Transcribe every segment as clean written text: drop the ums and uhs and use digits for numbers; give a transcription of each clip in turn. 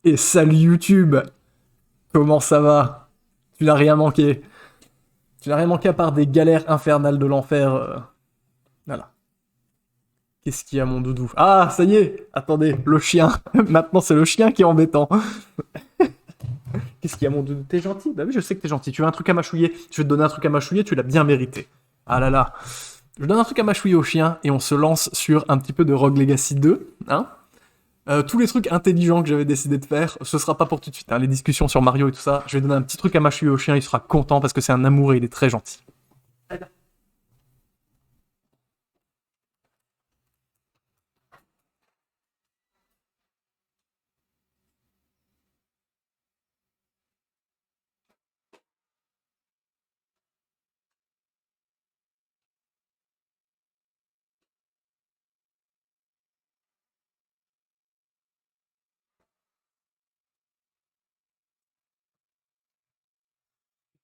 Et salut YouTube, comment ça va? Tu n'as rien manqué. Tu n'as rien manqué à part des galères infernales de l'enfer. Voilà. Qu'est-ce qu'il y a mon doudou? Ah, ça y est. Attendez, le chien. Maintenant c'est le chien qui est embêtant. Qu'est-ce qu'il y a mon doudou? T'es gentil? Bah oui, je sais que t'es gentil. Tu veux un truc à mâchouiller? Je vais te donner un truc à mâchouiller, tu l'as bien mérité. Ah là là. Je donne un truc à mâchouiller au chien et on se lance sur un petit peu de Rogue Legacy 2, hein? Tous les trucs intelligents que j'avais décidé de faire, ce sera pas pour tout de suite, hein, les discussions sur Mario et tout ça. Je vais donner un petit truc à mâchouiller au chien, il sera content parce que c'est un amour et il est très gentil.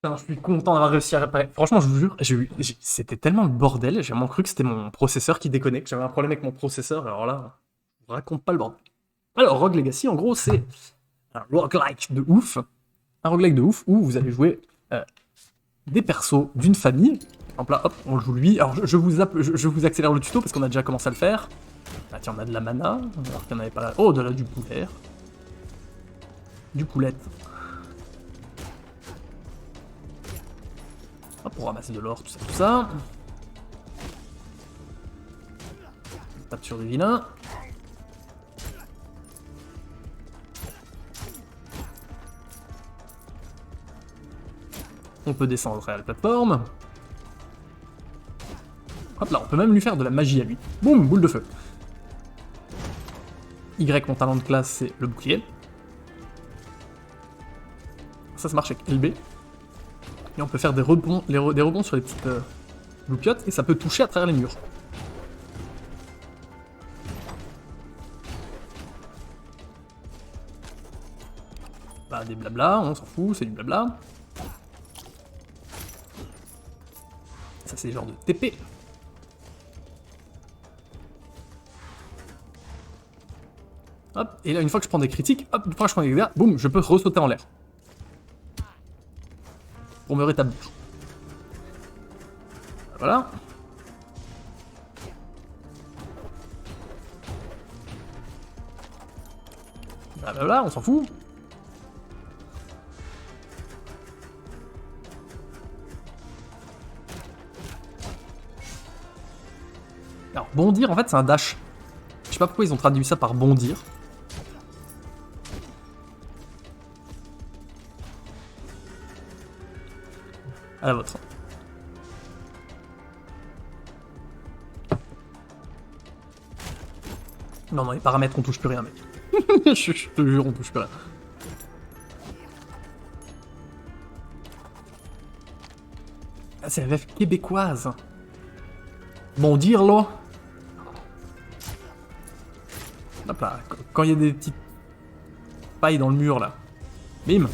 Putain, je suis content d'avoir réussi à réparer. Franchement, je vous jure, c'était tellement le bordel, j'ai vraiment cru que c'était mon processeur qui déconnait, que j'avais un problème avec mon processeur, alors là, je vous raconte pas le bordel. Alors, Rogue Legacy, en gros, c'est un roguelike de ouf. Un roguelike de ouf où vous allez jouer des persos d'une famille. Hop là, hop, on joue lui. Alors, je vous accélère le tuto parce qu'on a déjà commencé à le faire. Ah tiens, on a de la mana, alors qu'il n'y en avait pas là. Oh, de là, du poulet. Du poulette. Hop, pour ramasser de l'or, tout ça, tout ça. On tape sur des vilains. On peut descendre à la plateforme. Hop là, on peut même lui faire de la magie à lui. Boum, boule de feu. Y, mon talent de classe, c'est le bouclier. Ça marche avec LB. Et on peut faire des rebonds, des rebonds sur les petites loupiottes, et ça peut toucher à travers les murs. Bah, des blabla, on s'en fout, c'est du blabla. Ça, c'est le genre de TP. Hop, et là, une fois que je prends des critiques, hop, une fois que je prends des dégâts, boum, je peux ressauter en l'air. Pour me rétablir. Voilà. Blablabla, on s'en fout. Alors, bondir, en fait, c'est un dash. Je sais pas pourquoi ils ont traduit ça par bondir. À la vôtre. Non, non, les paramètres, on touche plus rien, mec. je te jure, on touche plus rien. Ah, c'est la VF québécoise. Bondir, là. Hop là, quand il y a des petites pailles dans le mur, là. Bim.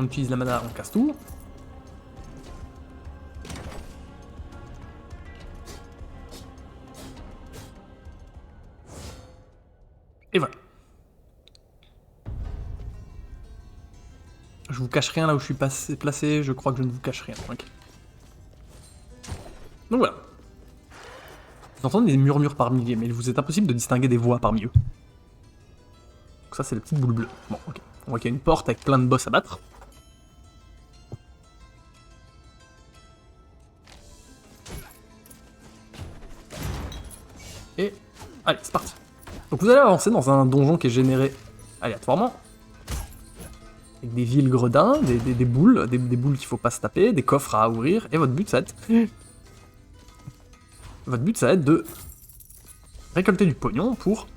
On utilise la mana, on casse tout. Et voilà. Je vous cache rien là où je suis placé, je crois que je ne vous cache rien. Okay. Donc voilà. Vous entendez des murmures par milliers, mais il vous est impossible de distinguer des voix parmi eux. Donc ça c'est la petite boule bleue. Bon, ok. On voit qu'il y a une porte avec plein de boss à battre. Et allez, c'est parti. Donc vous allez avancer dans un donjon qui est généré aléatoirement. Avec des villes gredins, des boules, des boules qu'il faut pas se taper, des coffres à ouvrir, et votre but ça va être... Votre but ça va être de récolter du pognon pour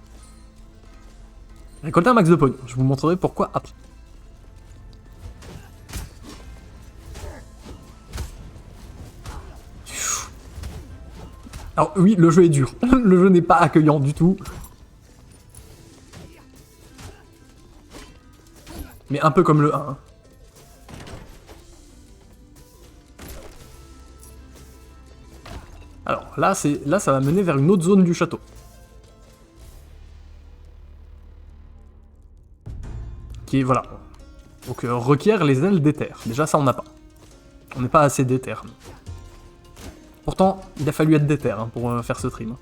récolter un max de pognon. Je vous montrerai pourquoi après. Alors oui, le jeu est dur. Le jeu n'est pas accueillant du tout. Mais un peu comme le 1. Alors là, ça va mener vers une autre zone du château. qui est, voilà. Donc requiert les ailes d'éther. Déjà ça on n'a pas. On n'est pas assez d'éther. Pourtant, il a fallu être d'éther hein, pour faire ce trim.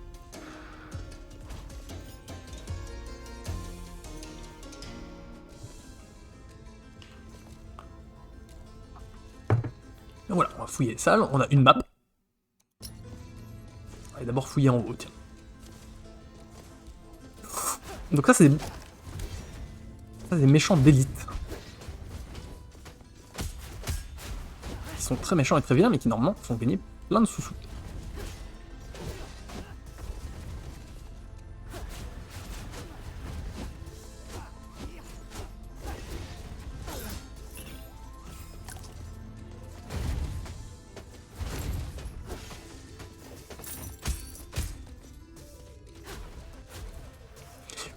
Et voilà, on va fouiller les salles, on a une map. On va d'abord fouiller en haut, tiens. Donc ça c'est des méchants d'élite. Ils sont très méchants et très vilains, mais qui normalement font gagner plein de sous-sous.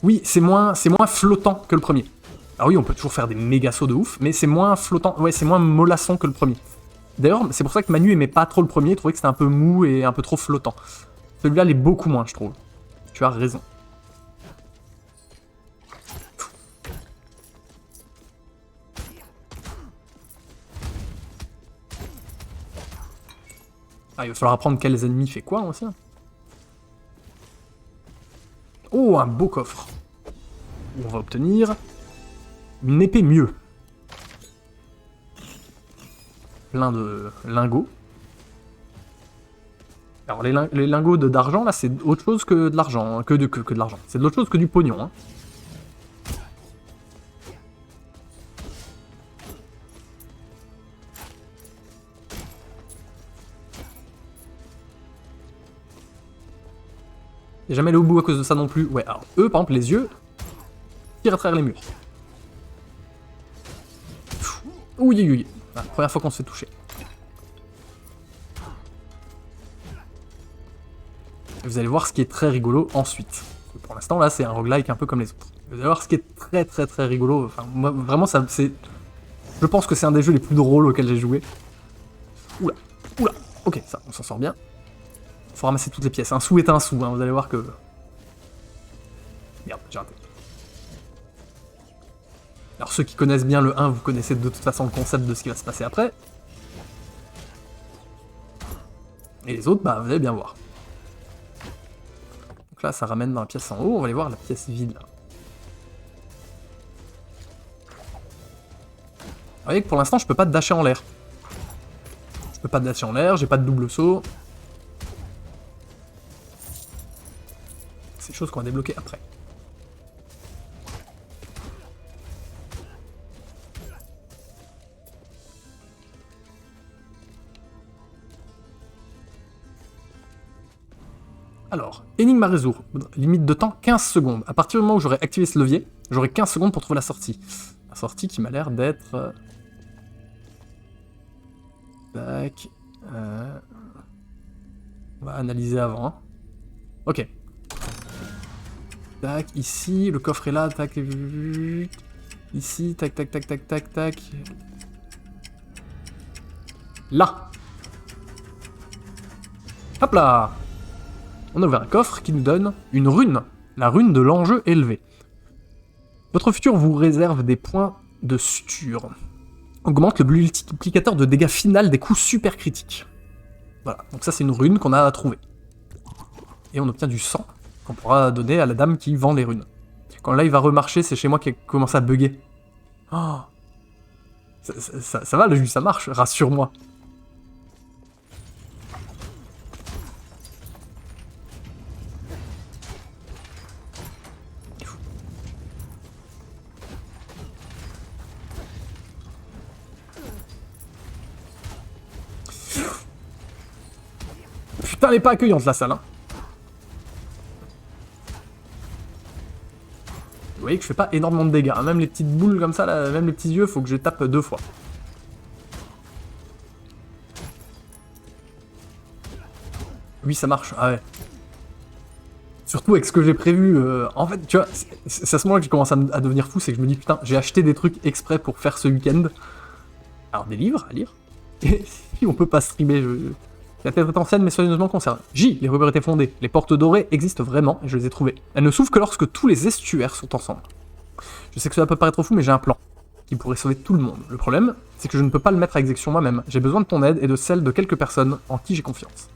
Oui, c'est moins flottant que le premier. Ah oui, on peut toujours faire des méga sauts de ouf, mais c'est moins flottant, ouais, c'est moins mollasson que le premier. D'ailleurs, c'est pour ça que Manu aimait pas trop le premier, il trouvait que c'était un peu mou et un peu trop flottant. Celui-là l'est beaucoup moins, je trouve. Tu as raison. Ah, il va falloir apprendre quels ennemis fait quoi aussi. Oh, un beau coffre. On va obtenir une épée mieux. Plein de lingots. Alors les lingots d'argent, là, c'est autre chose que de l'argent. Hein, que de l'argent. C'est de l'autre chose que du pognon. Hein. Et jamais aller au bout à cause de ça non plus. Ouais, alors eux, par exemple, les yeux tirent à travers les murs. Ouh, la première fois qu'on se fait toucher. Et vous allez voir ce qui est très rigolo ensuite. Pour l'instant, là, c'est un roguelike un peu comme les autres. Vous allez voir ce qui est très très très rigolo. Enfin, moi, vraiment, ça, c'est... Je pense que c'est un des jeux les plus drôles auxquels j'ai joué. Oula, oula. Ok, ça, on s'en sort bien. Faut ramasser toutes les pièces. Un sou est un sou, hein, vous allez voir que... Merde, j'ai raté. Alors ceux qui connaissent bien le 1, vous connaissez de toute façon le concept de ce qui va se passer après. Et les autres, bah vous allez bien voir. Donc là, ça ramène dans la pièce en haut, on va aller voir la pièce vide. Vous voyez que pour l'instant, je peux pas dasher en l'air. Je peux pas dasher en l'air, j'ai pas de double saut. C'est des choses qu'on va débloquer après. Alors, énigme à résoudre. Limite de temps 15 secondes. À partir du moment où j'aurai activé ce levier, j'aurai 15 secondes pour trouver la sortie. La sortie qui m'a l'air d'être... Tac. On va analyser avant. Hein. Ok. Tac, ici, le coffre est là, tac. Ici, tac, tac, tac, tac, tac, tac. Là. Hop là. On a ouvert un coffre qui nous donne une rune. La rune de l'enjeu élevé. Votre futur vous réserve des points de suture. Augmente le multiplicateur de dégâts final des coups super critiques. Voilà, donc ça c'est une rune qu'on a trouvée. Et on obtient du sang qu'on pourra donner à la dame qui vend les runes. Quand là il va remarcher, c'est chez moi qui commence à bugger. Oh. Ça va le jus, ça marche, rassure-moi. Putain, elle est pas accueillante la salle, hein. Vous voyez que je fais pas énormément de dégâts, hein. Même les petites boules comme ça, là, même les petits yeux, faut que je tape 2 fois. Oui, ça marche, ah ouais. Surtout avec ce que j'ai prévu, en fait, tu vois, c'est à ce moment-là que je commence à devenir fou, c'est que je me dis, putain, j'ai acheté des trucs exprès pour faire ce week-end. Alors, des livres à lire, et si on peut pas streamer, La tête est ancienne mais soigneusement conservée. J, les rumeurs étaient fondées. Les portes dorées existent vraiment et je les ai trouvées. Elles ne s'ouvrent que lorsque tous les estuaires sont ensemble. Je sais que cela peut paraître fou, mais j'ai un plan qui pourrait sauver tout le monde. Le problème, c'est que je ne peux pas le mettre à exécution moi-même. J'ai besoin de ton aide et de celle de quelques personnes en qui j'ai confiance.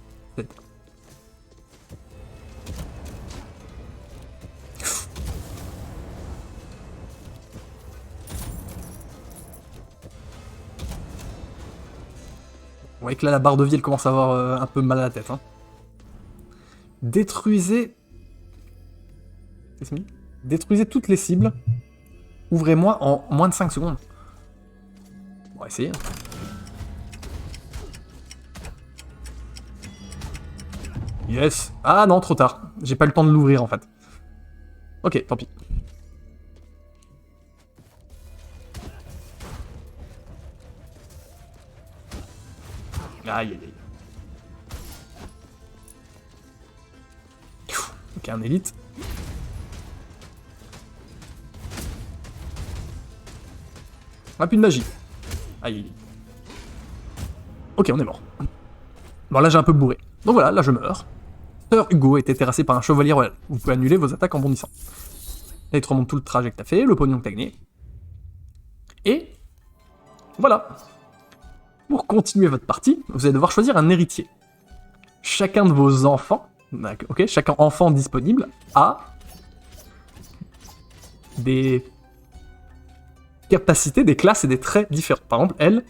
Vous voyez que là, la barre de vie, elle commence à avoir un peu mal à la tête. Hein. Détruisez... Détruisez toutes les cibles. Ouvrez-moi en moins de 5 secondes. On va essayer. Yes. Ah non, trop tard. J'ai pas eu le temps de l'ouvrir, en fait. Ok, tant pis. Aïe, aïe, aïe. Ok, un élite. On a plus de magie. Aïe, aïe. Ok, on est mort. Bon, là, j'ai un peu bourré. Donc voilà, là, je meurs. Sir Hugo a été terrassé par un chevalier royal. Vous pouvez annuler vos attaques en bondissant. Là, il te remonte tout le trajet que t'as fait, le pognon que t'as gagné. Et... voilà. Pour continuer votre partie, vous allez devoir choisir un héritier. Chacun de vos enfants, ok, chaque enfant disponible a des capacités, des classes et des traits différents. Par exemple, elle,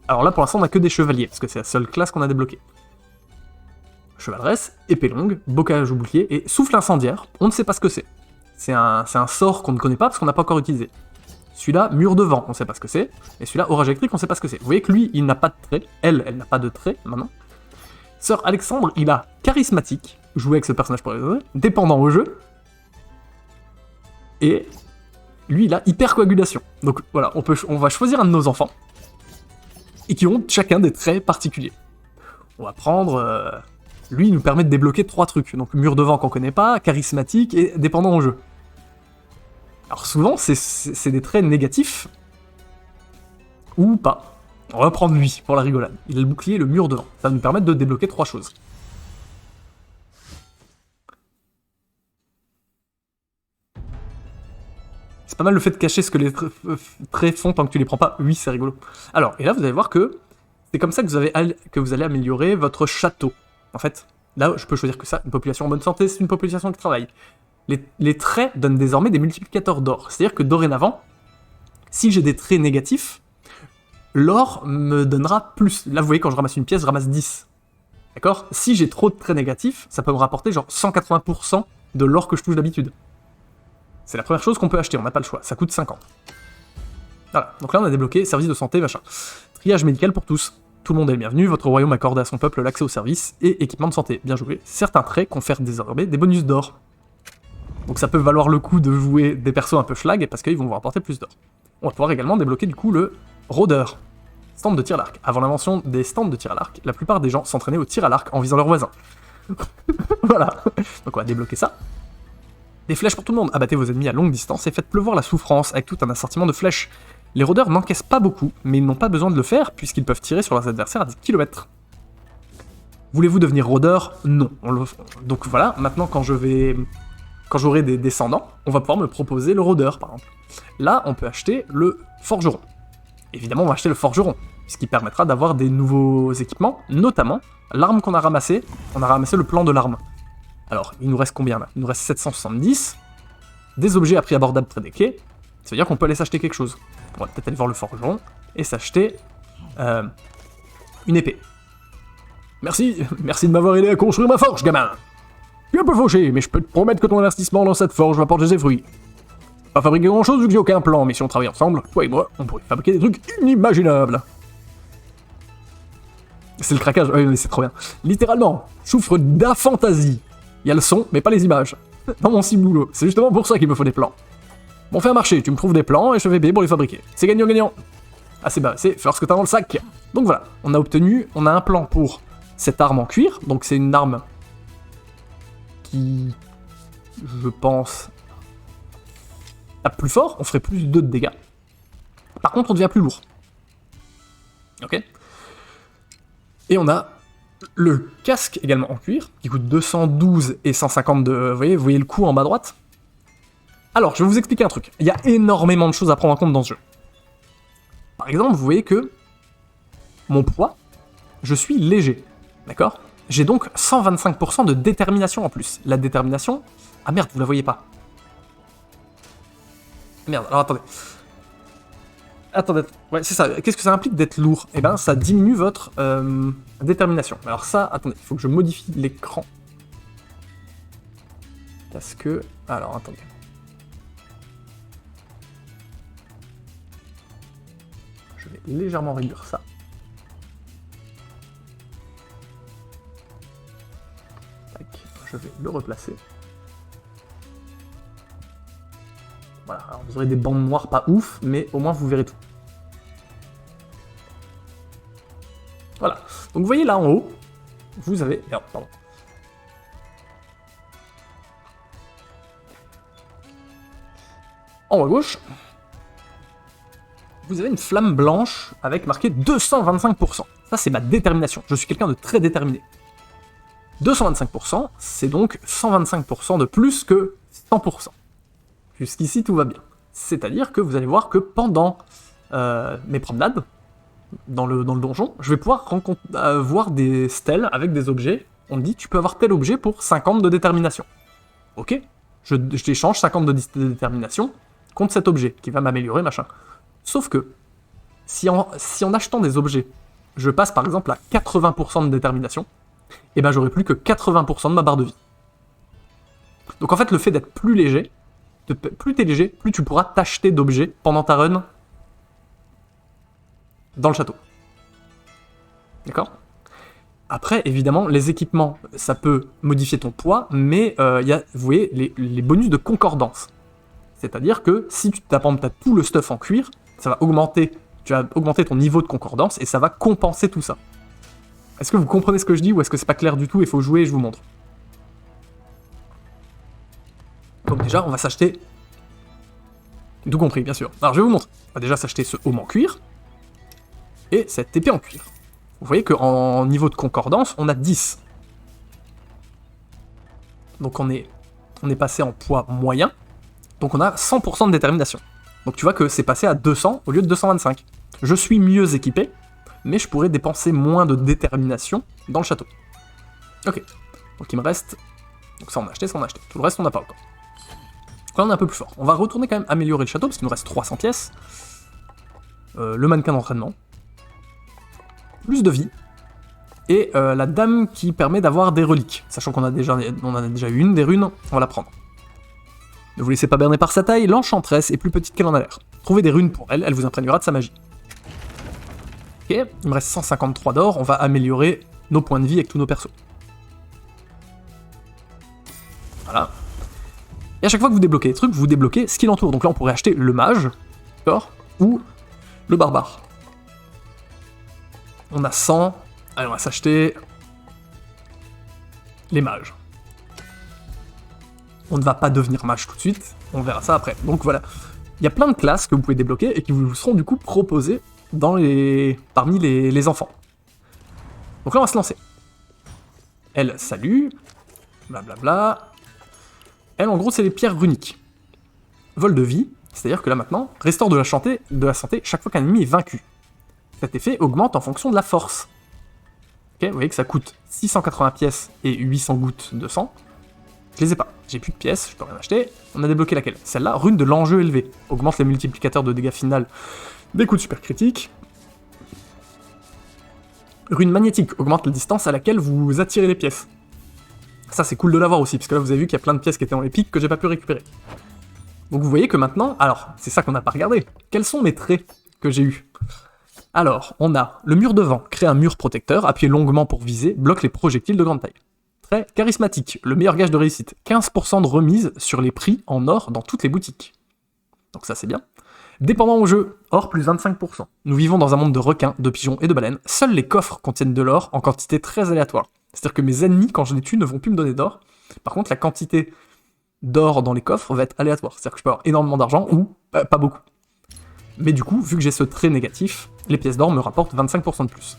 alors là pour l'instant on n'a que des chevaliers, parce que c'est la seule classe qu'on a débloquée. Chevaleresse, épée longue, bocage ou bouclier, et souffle incendiaire, on ne sait pas ce que c'est. C'est un sort qu'on ne connaît pas parce qu'on n'a pas encore utilisé. Celui-là, mur de vent, on ne sait pas ce que c'est. Et celui-là, orage électrique, on ne sait pas ce que c'est. Vous voyez que lui, il n'a pas de trait. Elle n'a pas de trait, maintenant. Sir Alexandre, il a charismatique, joué avec ce personnage pour les autres, dépendant au jeu. Et lui, il a hypercoagulation. Donc voilà, on va choisir un de nos enfants. Et qui ont chacun des traits particuliers. On va prendre... lui, il nous permet de débloquer 3 trucs. Donc mur de vent qu'on connaît pas, charismatique et dépendant au jeu. Alors souvent, c'est des traits négatifs, ou pas. On va prendre lui, pour la rigolade. Il a le bouclier et le mur devant. Ça va nous permettre de débloquer 3 choses. C'est pas mal le fait de cacher ce que les traits font tant que tu les prends pas. Oui, c'est rigolo. Alors, et là, vous allez voir que c'est comme ça que vous allez améliorer votre château. En fait, là, je peux choisir que ça. Une population en bonne santé, c'est une population qui travaille. Les traits donnent désormais des multiplicateurs d'or. C'est-à-dire que dorénavant, si j'ai des traits négatifs, l'or me donnera plus. Là, vous voyez, quand je ramasse une pièce, je ramasse 10. D'accord? Si j'ai trop de traits négatifs, ça peut me rapporter genre 180% de l'or que je touche d'habitude. C'est la première chose qu'on peut acheter, on n'a pas le choix. Ça coûte 50. Voilà, donc là, on a débloqué service de santé, machin. Triage médical pour tous. Tout le monde est le bienvenu, votre royaume accorde à son peuple l'accès aux services et équipements de santé. Bien joué. Certains traits confèrent désormais des bonus d'or. Donc ça peut valoir le coup de jouer des persos un peu schlag parce qu'ils vont vous rapporter plus d'or. On va pouvoir également débloquer du coup le rôdeur. Stand de tir à l'arc. Avant l'invention des stands de tir à l'arc, la plupart des gens s'entraînaient au tir à l'arc en visant leurs voisins. Voilà. Donc on va débloquer ça. Des flèches pour tout le monde. Abattez vos ennemis à longue distance et faites pleuvoir la souffrance avec tout un assortiment de flèches. Les rôdeurs n'encaissent pas beaucoup, mais ils n'ont pas besoin de le faire puisqu'ils peuvent tirer sur leurs adversaires à des kilomètres. Voulez-vous devenir rôdeur? Non. Donc voilà, maintenant quand j'aurai des descendants, on va pouvoir me proposer le rôdeur, par exemple. Là, on peut acheter le forgeron. Évidemment, on va acheter le forgeron, puisqu'il permettra d'avoir des nouveaux équipements, notamment l'arme qu'on a ramassée. On a ramassé le plan de l'arme. Alors, il nous reste combien là? Il nous reste 770. Des objets à prix abordable près des quais. Ça veut dire qu'on peut aller s'acheter quelque chose. On va peut-être aller voir le forgeron et s'acheter une épée. Merci de m'avoir aidé à construire ma forge, gamin. Je suis un peu fauché, mais je peux te promettre que ton investissement dans cette forge va porter ses fruits. Pas fabriquer grand chose vu que j'ai aucun plan, mais si on travaille ensemble, toi et moi, on pourrait fabriquer des trucs inimaginables. C'est le craquage, oui, mais c'est trop bien. Littéralement, souffre d'aphantasie. Il y a le son, mais pas les images. Dans mon ciboulot, c'est justement pour ça qu'il me faut des plans. Bon, fais un marché, tu me trouves des plans et je vais payer pour les fabriquer. C'est gagnant-gagnant. Ah, c'est faire ce que t'as dans le sac. Donc voilà, on a un plan pour cette arme en cuir, donc c'est une arme qui, je pense, tape plus fort, on ferait plus de dégâts. Par contre, on devient plus lourd. Ok. Et on a le casque également en cuir, qui coûte 212 et 150 de... Vous voyez le coût en bas à droite? Alors, je vais vous expliquer un truc. Il y a énormément de choses à prendre en compte dans ce jeu. Par exemple, vous voyez que mon poids, je suis léger, d'accord? J'ai donc 125% de détermination en plus. La détermination... Ah merde, vous la voyez pas. Merde, alors attendez. Attendez, ouais, c'est ça. Qu'est-ce que ça implique d'être lourd? Eh ben, ça diminue votre détermination. Alors ça, attendez, il faut que je modifie l'écran. Parce que... Alors, attendez. Je vais légèrement réduire ça. Tac, je vais le replacer. Voilà, alors vous aurez des bandes noires pas ouf, mais au moins vous verrez tout. Voilà, donc vous voyez là en haut, vous avez... Merde, pardon. En haut à gauche, vous avez une flamme blanche avec marqué 225%. Ça, c'est ma détermination. Je suis quelqu'un de très déterminé. 225%, c'est donc 125% de plus que 100%. Jusqu'ici, tout va bien. C'est-à-dire que vous allez voir que pendant mes promenades, dans le donjon, je vais pouvoir voir des stèles avec des objets. On me dit, tu peux avoir tel objet pour 50 de détermination. Ok, je t'échange 50 de détermination contre cet objet, qui va m'améliorer, machin. Sauf que, si en achetant des objets, je passe par exemple à 80% de détermination, et ben j'aurai plus que 80% de ma barre de vie. Donc en fait, le fait d'être plus léger, plus t'es léger, plus tu pourras t'acheter d'objets pendant ta run dans le château. D'accord? Après, évidemment, les équipements, ça peut modifier ton poids, mais il y a, vous voyez, les bonus de concordance. C'est-à-dire que si tu t'as tout le stuff en cuir, ça va augmenter, tu vas augmenter ton niveau de concordance et ça va compenser tout ça. Est-ce que vous comprenez ce que je dis ou est-ce que c'est pas clair du tout? Il faut jouer et je vous montre. Donc déjà, on va s'acheter... Tout compris, bien sûr. Alors je vais vous montrer. On va déjà s'acheter ce aume en cuir et cette épée en cuir. Vous voyez qu'en niveau de concordance, on a 10. Donc on est passé en poids moyen, donc on a 100% de détermination. Donc tu vois que c'est passé à 200 au lieu de 225. Je suis mieux équipé, mais je pourrais dépenser moins de détermination dans le château. Ok, donc il me reste... Donc ça on a acheté, ça on a acheté. Tout le reste on n'a pas encore. Là on est un peu plus fort. On va retourner quand même améliorer le château, parce qu'il nous reste 300 pièces. Le mannequin d'entraînement. Plus de vie. Et la dame qui permet d'avoir des reliques. Sachant qu'on a déjà eu une des runes, on va la prendre. Ne vous laissez pas berner par sa taille, l'enchanteresse est plus petite qu'elle en a l'air. Trouvez des runes pour elle, elle vous imprégnera de sa magie. Ok, il me reste 153 d'or, on va améliorer nos points de vie avec tous nos persos. Voilà. Et à chaque fois que vous débloquez des trucs, vous débloquez ce qui l'entoure. Donc là on pourrait acheter le mage, d'accord, ou le barbare. On a 100, allez on va s'acheter les mages. On ne va pas devenir mage tout de suite, on verra ça après. Donc voilà, il y a plein de classes que vous pouvez débloquer et qui vous seront du coup proposées parmi les enfants. Donc là on va se lancer. Elle, salut, blablabla. Elle en gros c'est les pierres runiques. Vol de vie, c'est-à-dire que là maintenant, restaure de la santé chaque fois qu'un ennemi est vaincu. Cet effet augmente en fonction de la force. Ok, vous voyez que ça coûte 680 pièces et 800 gouttes de sang. Je les ai pas, j'ai plus de pièces, je peux rien acheter. On a débloqué laquelle? Celle-là, rune de l'enjeu élevé. Augmente les multiplicateurs de dégâts final des coups de super critiques. Rune magnétique, augmente la distance à laquelle vous attirez les pièces. Ça c'est cool de l'avoir aussi, parce que là vous avez vu qu'il y a plein de pièces qui étaient dans les pics que j'ai pas pu récupérer. Donc vous voyez que maintenant, alors, c'est ça qu'on n'a pas regardé. Quels sont mes traits que j'ai eus? Alors, on a le mur de vent, crée un mur protecteur, appuyez longuement pour viser, bloque les projectiles de grande taille. Très charismatique, le meilleur gage de réussite, 15% de remise sur les prix en or dans toutes les boutiques. Donc ça c'est bien. Dépendant au jeu, or plus 25%. Nous vivons dans un monde de requins, de pigeons et de baleines, seuls les coffres contiennent de l'or en quantité très aléatoire. C'est-à-dire que mes ennemis, quand je les tue, ne vont plus me donner d'or. Par contre, la quantité d'or dans les coffres va être aléatoire. C'est-à-dire que je peux avoir énormément d'argent ou pas beaucoup. Mais du coup, vu que j'ai ce trait négatif, les pièces d'or me rapportent 25% de plus.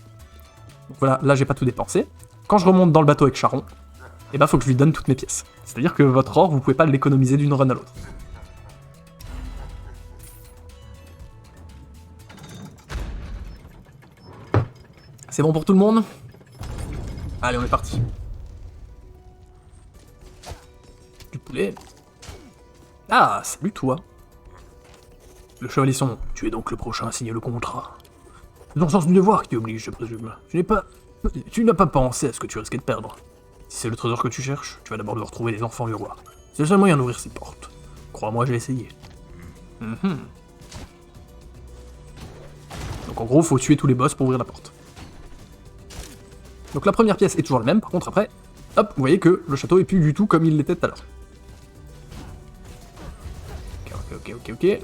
Donc voilà, là j'ai pas tout dépensé. Quand je remonte dans le bateau avec Charon, eh ben faut que je lui donne toutes mes pièces. C'est-à-dire que votre or, vous pouvez pas l'économiser d'une run à l'autre. C'est bon pour tout le monde? Allez, on est parti. Du poulet. Ah, salut toi. Le chevalier son nom. Tu es donc le prochain à signer le contrat. C'est dans le sens du devoir qui t'oblige, je présume. Tu n'as pas pensé à ce que tu risquais de perdre. Si c'est le trésor que tu cherches, tu vas d'abord devoir trouver les enfants du roi. C'est le seul moyen d'ouvrir ces portes. Crois-moi, j'ai essayé. Donc en gros, faut tuer tous les boss pour ouvrir la porte. Donc la première pièce est toujours la même, par contre après, hop, vous voyez que le château est plus du tout comme il l'était tout à l'heure. Ok.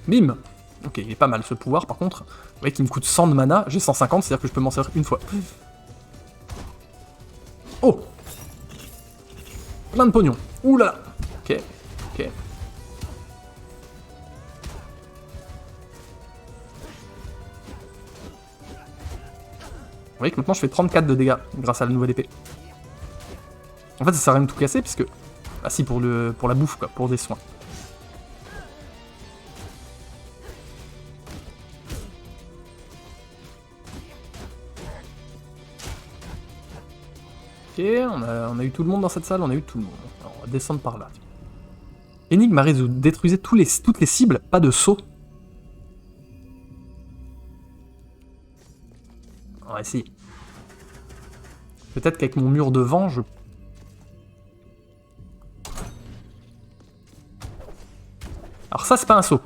Bim. Ok, il est pas mal ce pouvoir par contre. Vous voyez qu'il me coûte 100 de mana, j'ai 150, c'est-à-dire que je peux m'en servir une fois. Oh! Plein de pognon. Ouh là là. Ok. Vous voyez que maintenant je fais 34 de dégâts grâce à la nouvelle épée. En fait ça sert à rien de tout casser puisque... Ah si, pour la bouffe quoi, pour des soins. Ok, on a eu tout le monde dans cette salle, on a eu tout le monde. Alors, on va descendre par là. Énigme à résoudre. Détruisez toutes les cibles, pas de saut. Ouais, si. Peut-être qu'avec mon mur de vent, je... Alors ça, c'est pas un saut.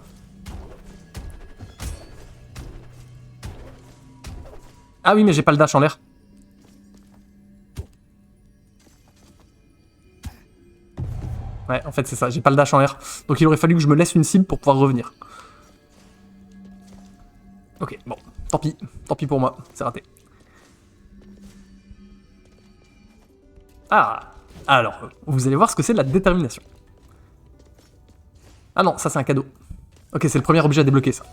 Ah oui, mais j'ai pas le dash en l'air. Ouais, en fait, c'est ça, j'ai pas le dash en l'air. Donc il aurait fallu que je me laisse une cible pour pouvoir revenir. Ok, bon, tant pis pour moi, c'est raté. Ah, alors, vous allez voir ce que c'est de la détermination. Ah non, ça c'est un cadeau. Ok, c'est le premier objet à débloquer, ça.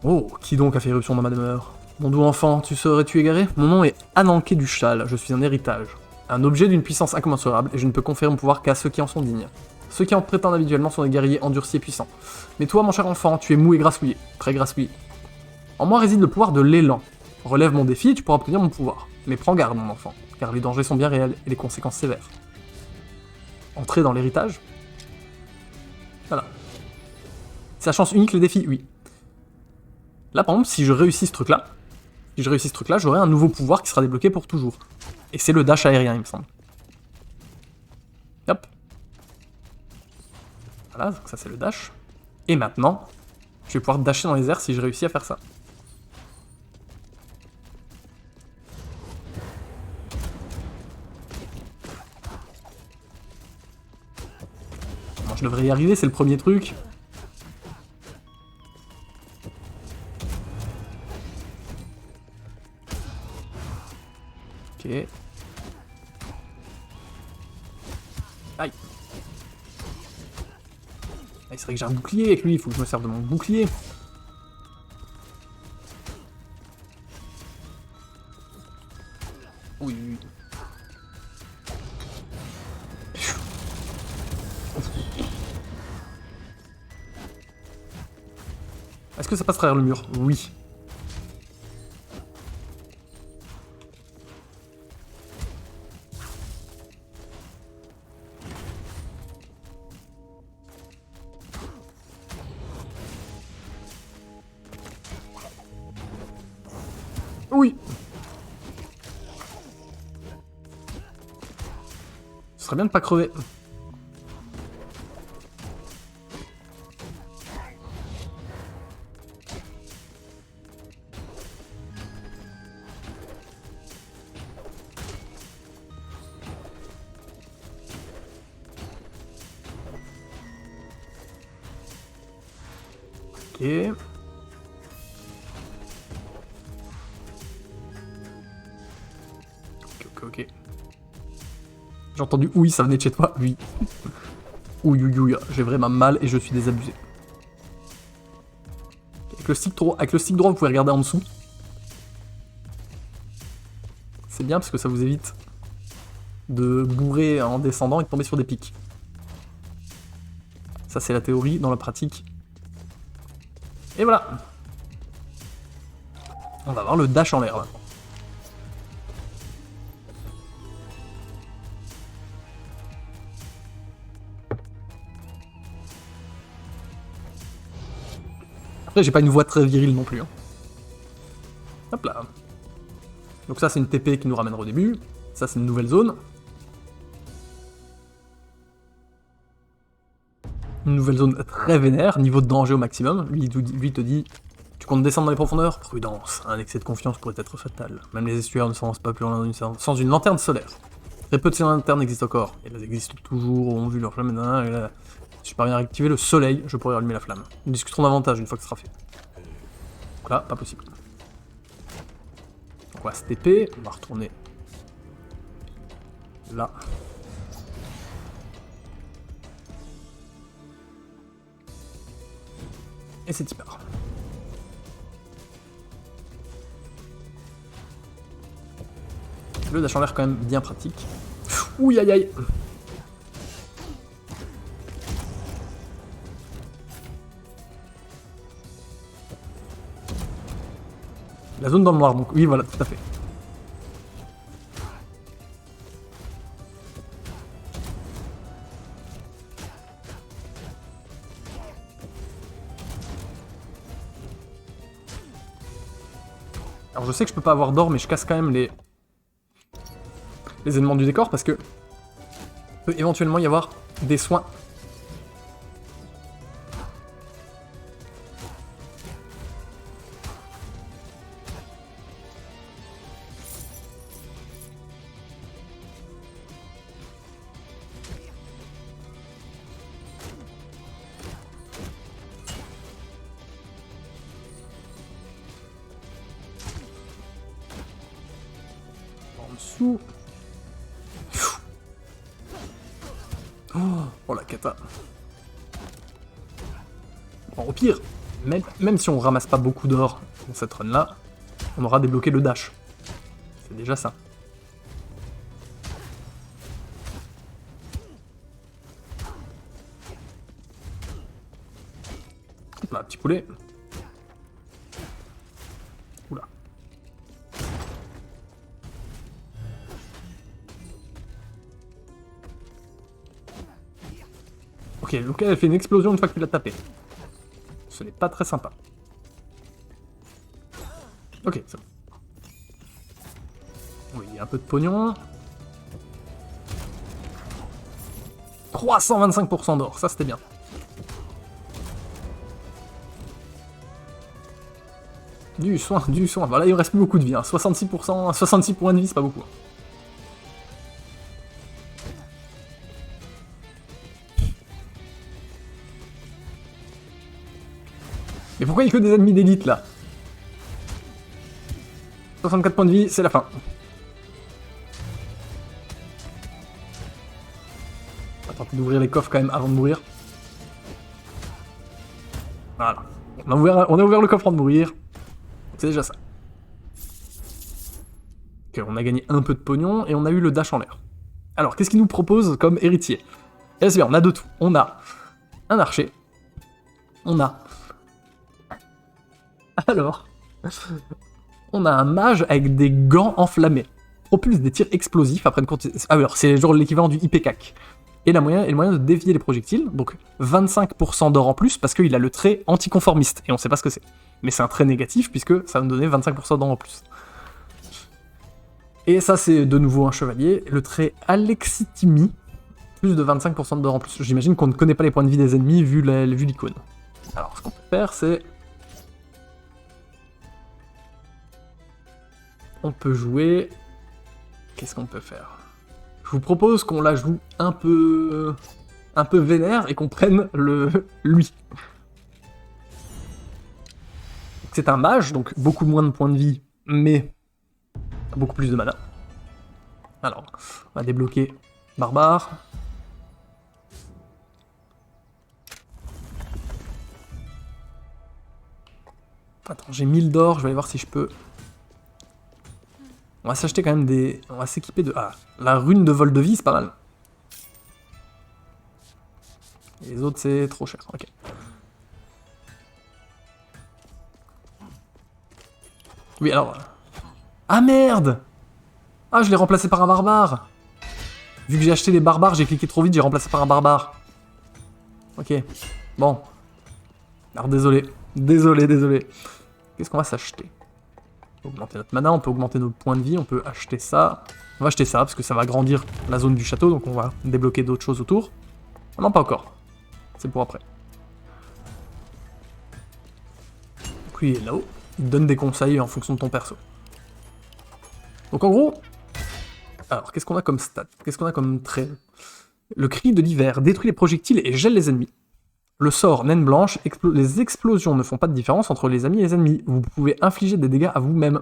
Oh, qui donc a fait éruption dans ma demeure? Mon doux enfant, tu serais-tu égaré? Mon nom est Ananké du Châle, je suis un héritage. Un objet d'une puissance incommensurable, et je ne peux conférer mon pouvoir qu'à ceux qui en sont dignes. Ceux qui en prétendent habituellement sont des guerriers endurcis et puissants. Mais toi, mon cher enfant, tu es mou et grassouillé, très grassouillé. En moi réside le pouvoir de l'élan. Relève mon défi et tu pourras obtenir mon pouvoir. Mais prends garde, mon enfant, car les dangers sont bien réels et les conséquences sévères. Entrer dans l'héritage? Voilà. C'est la chance unique, le défi, oui. Là, par exemple, si je réussis ce truc-là, j'aurai un nouveau pouvoir qui sera débloqué pour toujours. Et c'est le dash aérien, il me semble. Hop. Voilà, donc ça c'est le dash. Et maintenant, je vais pouvoir dasher dans les airs si je réussis à faire ça. Bon, je devrais y arriver, c'est le premier truc. Ok. Aïe. C'est vrai que j'ai un bouclier avec lui, il faut que je me serve de mon bouclier. Oui. Est-ce que ça passe à travers le mur? Oui. Oui. Ce serait bien de pas crever. Ok. Ok. J'ai entendu oui, ça venait de chez toi. Oui. Ouïe, j'ai vraiment mal et je suis désabusé. Avec le stick droit, vous pouvez regarder en dessous. C'est bien parce que ça vous évite de bourrer en descendant et de tomber sur des pics. Ça c'est la théorie, dans la pratique. Et voilà. On va avoir le dash en l'air là. Après, j'ai pas une voix très virile non plus. Hein. Hop là. Donc ça, c'est une TP qui nous ramènera au début. Ça, c'est une nouvelle zone. Une nouvelle zone très vénère, niveau de danger au maximum. Lui, il te dit, tu comptes descendre dans les profondeurs? Prudence, un excès de confiance pourrait être fatal. Même les estuaires ne s'avancent pas plus loin sans une lanterne solaire. Très peu de ces lanternes existent encore. Et elles existent toujours, ont vu leur flamme. Et là, si je parviens à activer le soleil, je pourrai allumer la flamme. Nous discuterons davantage une fois que ce sera fait. Donc là, pas possible. Donc on va se TP, on va retourner là. Et c'est y part. Le dash en l'air quand même bien pratique. Ouh aïe aïe. La zone dans le noir, donc oui voilà, tout à fait. Alors je sais que je peux pas avoir d'or, mais je casse quand même les éléments du décor parce que peut éventuellement y avoir des soins. En dessous. Oh la cata. Bon, au pire, même si on ramasse pas beaucoup d'or dans cette run là, on aura débloqué le dash. C'est déjà ça. Là, petit poulet. Oula. Ok, donc elle fait une explosion une fois que tu l'as tapé. Ce n'est pas très sympa. Ok, c'est bon. Oui, il y a un peu de pognon. 325% d'or, ça c'était bien. Du soin, du soin. Voilà, il me reste plus beaucoup de vie. Hein. 66%, 66 points de vie, c'est pas beaucoup. Mais pourquoi il y a que des ennemis d'élite là? 64 points de vie, c'est la fin. On va tenter d'ouvrir les coffres quand même avant de mourir. Voilà. On a ouvert le coffre avant de mourir. C'est déjà ça. Ok, on a gagné un peu de pognon et on a eu le dash en l'air. Alors, qu'est-ce qu'il nous propose comme héritier? Eh bien, on a de tout. On a un archer. On a... Alors... On a un mage avec des gants enflammés. Propulse des tirs explosifs après une courte... Ah alors, c'est genre l'équivalent du IPCAC. Et le moyen de dévier les projectiles, donc 25% d'or en plus, parce qu'il a le trait anticonformiste, et on sait pas ce que c'est. Mais c'est un trait négatif, puisque ça va me donner 25% d'or en plus. Et ça, c'est de nouveau un chevalier. Le trait Alexithymie, plus de 25% d'or en plus. J'imagine qu'on ne connaît pas les points de vie des ennemis, vu l'icône. Alors, ce qu'on peut faire, c'est... On peut jouer... Qu'est-ce qu'on peut faire? Je vous propose qu'on la joue un peu vénère et qu'on prenne lui. C'est un mage, donc beaucoup moins de points de vie, mais beaucoup plus de mana. Alors, on va débloquer Barbare. Attends, j'ai 1000 d'or, je vais aller voir si je peux... On va s'acheter quand même des... On va s'équiper de... Ah, la rune de vol de vie, c'est pas mal. Les autres, c'est trop cher, ok. Oui, alors... Ah merde! Ah, je l'ai remplacé par un barbare! Vu que j'ai acheté les barbares, j'ai cliqué trop vite, j'ai remplacé par un barbare. Ok. Bon. Alors désolé. Désolé. Qu'est-ce qu'on va s'acheter? On peut augmenter notre mana, on peut augmenter nos points de vie, on peut acheter ça. On va acheter ça, parce que ça va agrandir la zone du château, donc on va débloquer d'autres choses autour. Ah non, pas encore. C'est pour après. Donc lui, il est là-haut. Il te donne des conseils en fonction de ton perso. Donc en gros... Alors, qu'est-ce qu'on a comme stat? Qu'est-ce qu'on a comme trait? Le cri de l'hiver détruit les projectiles et gèle les ennemis. Le sort naine blanche, les explosions ne font pas de différence entre les amis et les ennemis. Vous pouvez infliger des dégâts à vous-même.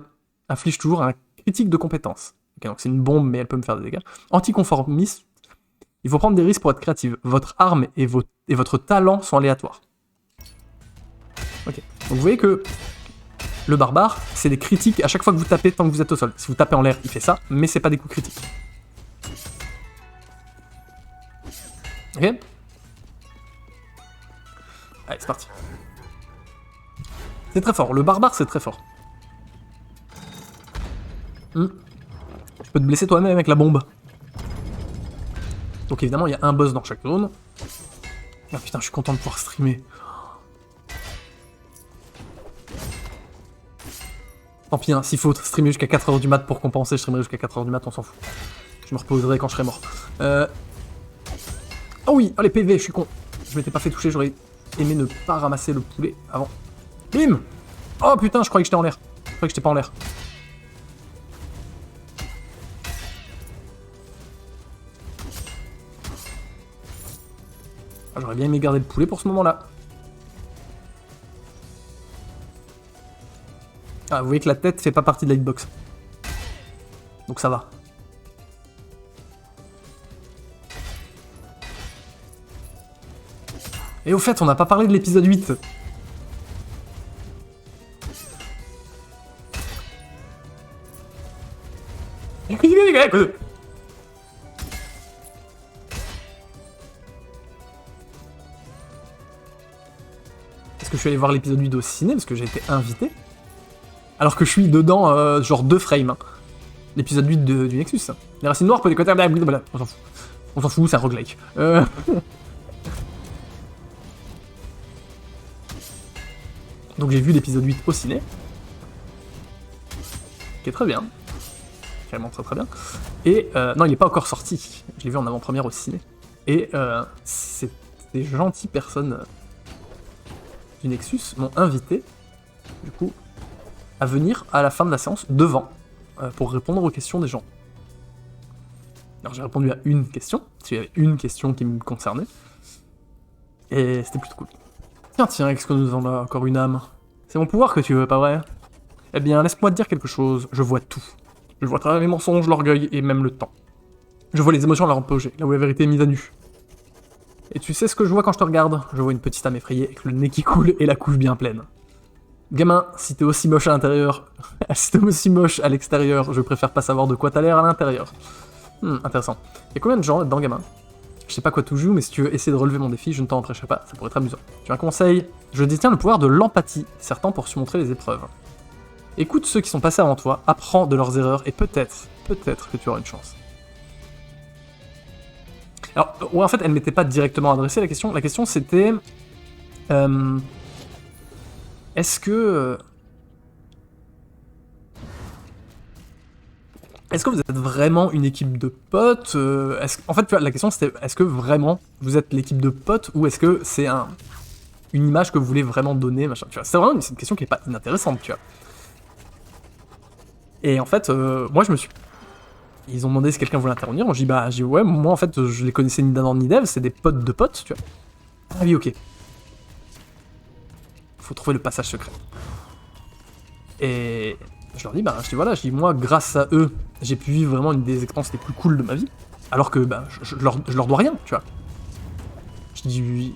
Inflige toujours un critique de compétence. Ok, donc c'est une bombe, mais elle peut me faire des dégâts. Anticonformiste, il faut prendre des risques pour être créatif. Votre arme et votre talent sont aléatoires. Ok, donc vous voyez que le barbare, c'est des critiques à chaque fois que vous tapez tant que vous êtes au sol. Si vous tapez en l'air, il fait ça, mais c'est pas des coups critiques. Ok? Allez, c'est parti. C'est très fort. Le barbare, c'est très fort. Tu peux te blesser toi-même avec la bombe. Donc évidemment, il y a un boss dans chaque zone. Ah putain, je suis content de pouvoir streamer. Tant pis, hein, s'il faut streamer jusqu'à 4h du mat pour compenser, je streamerai jusqu'à 4h du mat, on s'en fout. Je me reposerai quand je serai mort. Oh oui, oh les PV, je suis con. Je m'étais pas fait toucher, j'aurais aimé ne pas ramasser le poulet avant. Bim! Oh putain, je croyais que j'étais en l'air. Je croyais que j'étais pas en l'air. Ah, j'aurais bien aimé garder le poulet pour ce moment-là. Ah, vous voyez que la tête fait pas partie de la hitbox. Donc ça va. Et au fait, on n'a pas parlé de l'épisode 8. Est-ce que je suis allé voir l'épisode 8 au ciné parce que j'ai été invité? Alors que je suis dedans, genre 2 frames. Hein. L'épisode 8 du Nexus. Les racines noires, peut les côtés... Voilà, on s'en fout. On s'en fout, c'est un roguelike. Donc j'ai vu l'épisode 8 au ciné. Qui est très bien. Vraiment très bien. Et non, il n'est pas encore sorti. Je l'ai vu en avant-première au ciné. Et c'est des gentilles personnes du Nexus m'ont invité, du coup, à venir à la fin de la séance devant pour répondre aux questions des gens. Alors j'ai répondu à une question, parce qu'il y avait une question qui me concernait. Et c'était plutôt cool. Tiens, est-ce que nous en a encore une âme? C'est mon pouvoir que tu veux, pas vrai? Eh bien, laisse-moi te dire quelque chose, je vois tout. Je vois à travers les mensonges, l'orgueil et même le temps. Je vois les émotions à leur apogée, là où la vérité est mise à nu. Et tu sais ce que je vois quand je te regarde? Je vois une petite âme effrayée avec le nez qui coule et la couche bien pleine. Gamin, si t'es aussi moche à l'intérieur, si t'es aussi moche à l'extérieur, je préfère pas savoir de quoi t'as l'air à l'intérieur. Intéressant. Y'a combien de gens là-dedans, gamin? Je sais pas quoi tout joue, mais si tu veux essayer de relever mon défi, je ne t'en empêcherai pas, ça pourrait être amusant. Tu as un conseil? Je détiens le pouvoir de l'empathie, certains pour surmonter les épreuves. Écoute ceux qui sont passés avant toi, apprends de leurs erreurs, et peut-être que tu auras une chance. Alors, ouais, en fait, elle m'était pas directement adressée la question. La question c'était... Est-ce que vous êtes vraiment une équipe de potes? En fait, tu vois, la question c'était, est-ce que vraiment vous êtes l'équipe de potes, ou est-ce que c'est une image que vous voulez vraiment donner, machin, tu vois? C'est vraiment une question qui est pas inintéressante, tu vois. Et en fait, moi je me suis... Ils ont demandé si quelqu'un voulait intervenir, moi j'ai dit ouais, moi en fait je les connaissais ni d'Adam ni d'Eve, c'est des potes de potes, tu vois. Ah oui, ok. Faut trouver le passage secret. Et je leur dis, voilà, moi grâce à eux, j'ai pu vivre vraiment une des expériences les plus cool de ma vie, alors que je leur dois rien, tu vois. Je dis,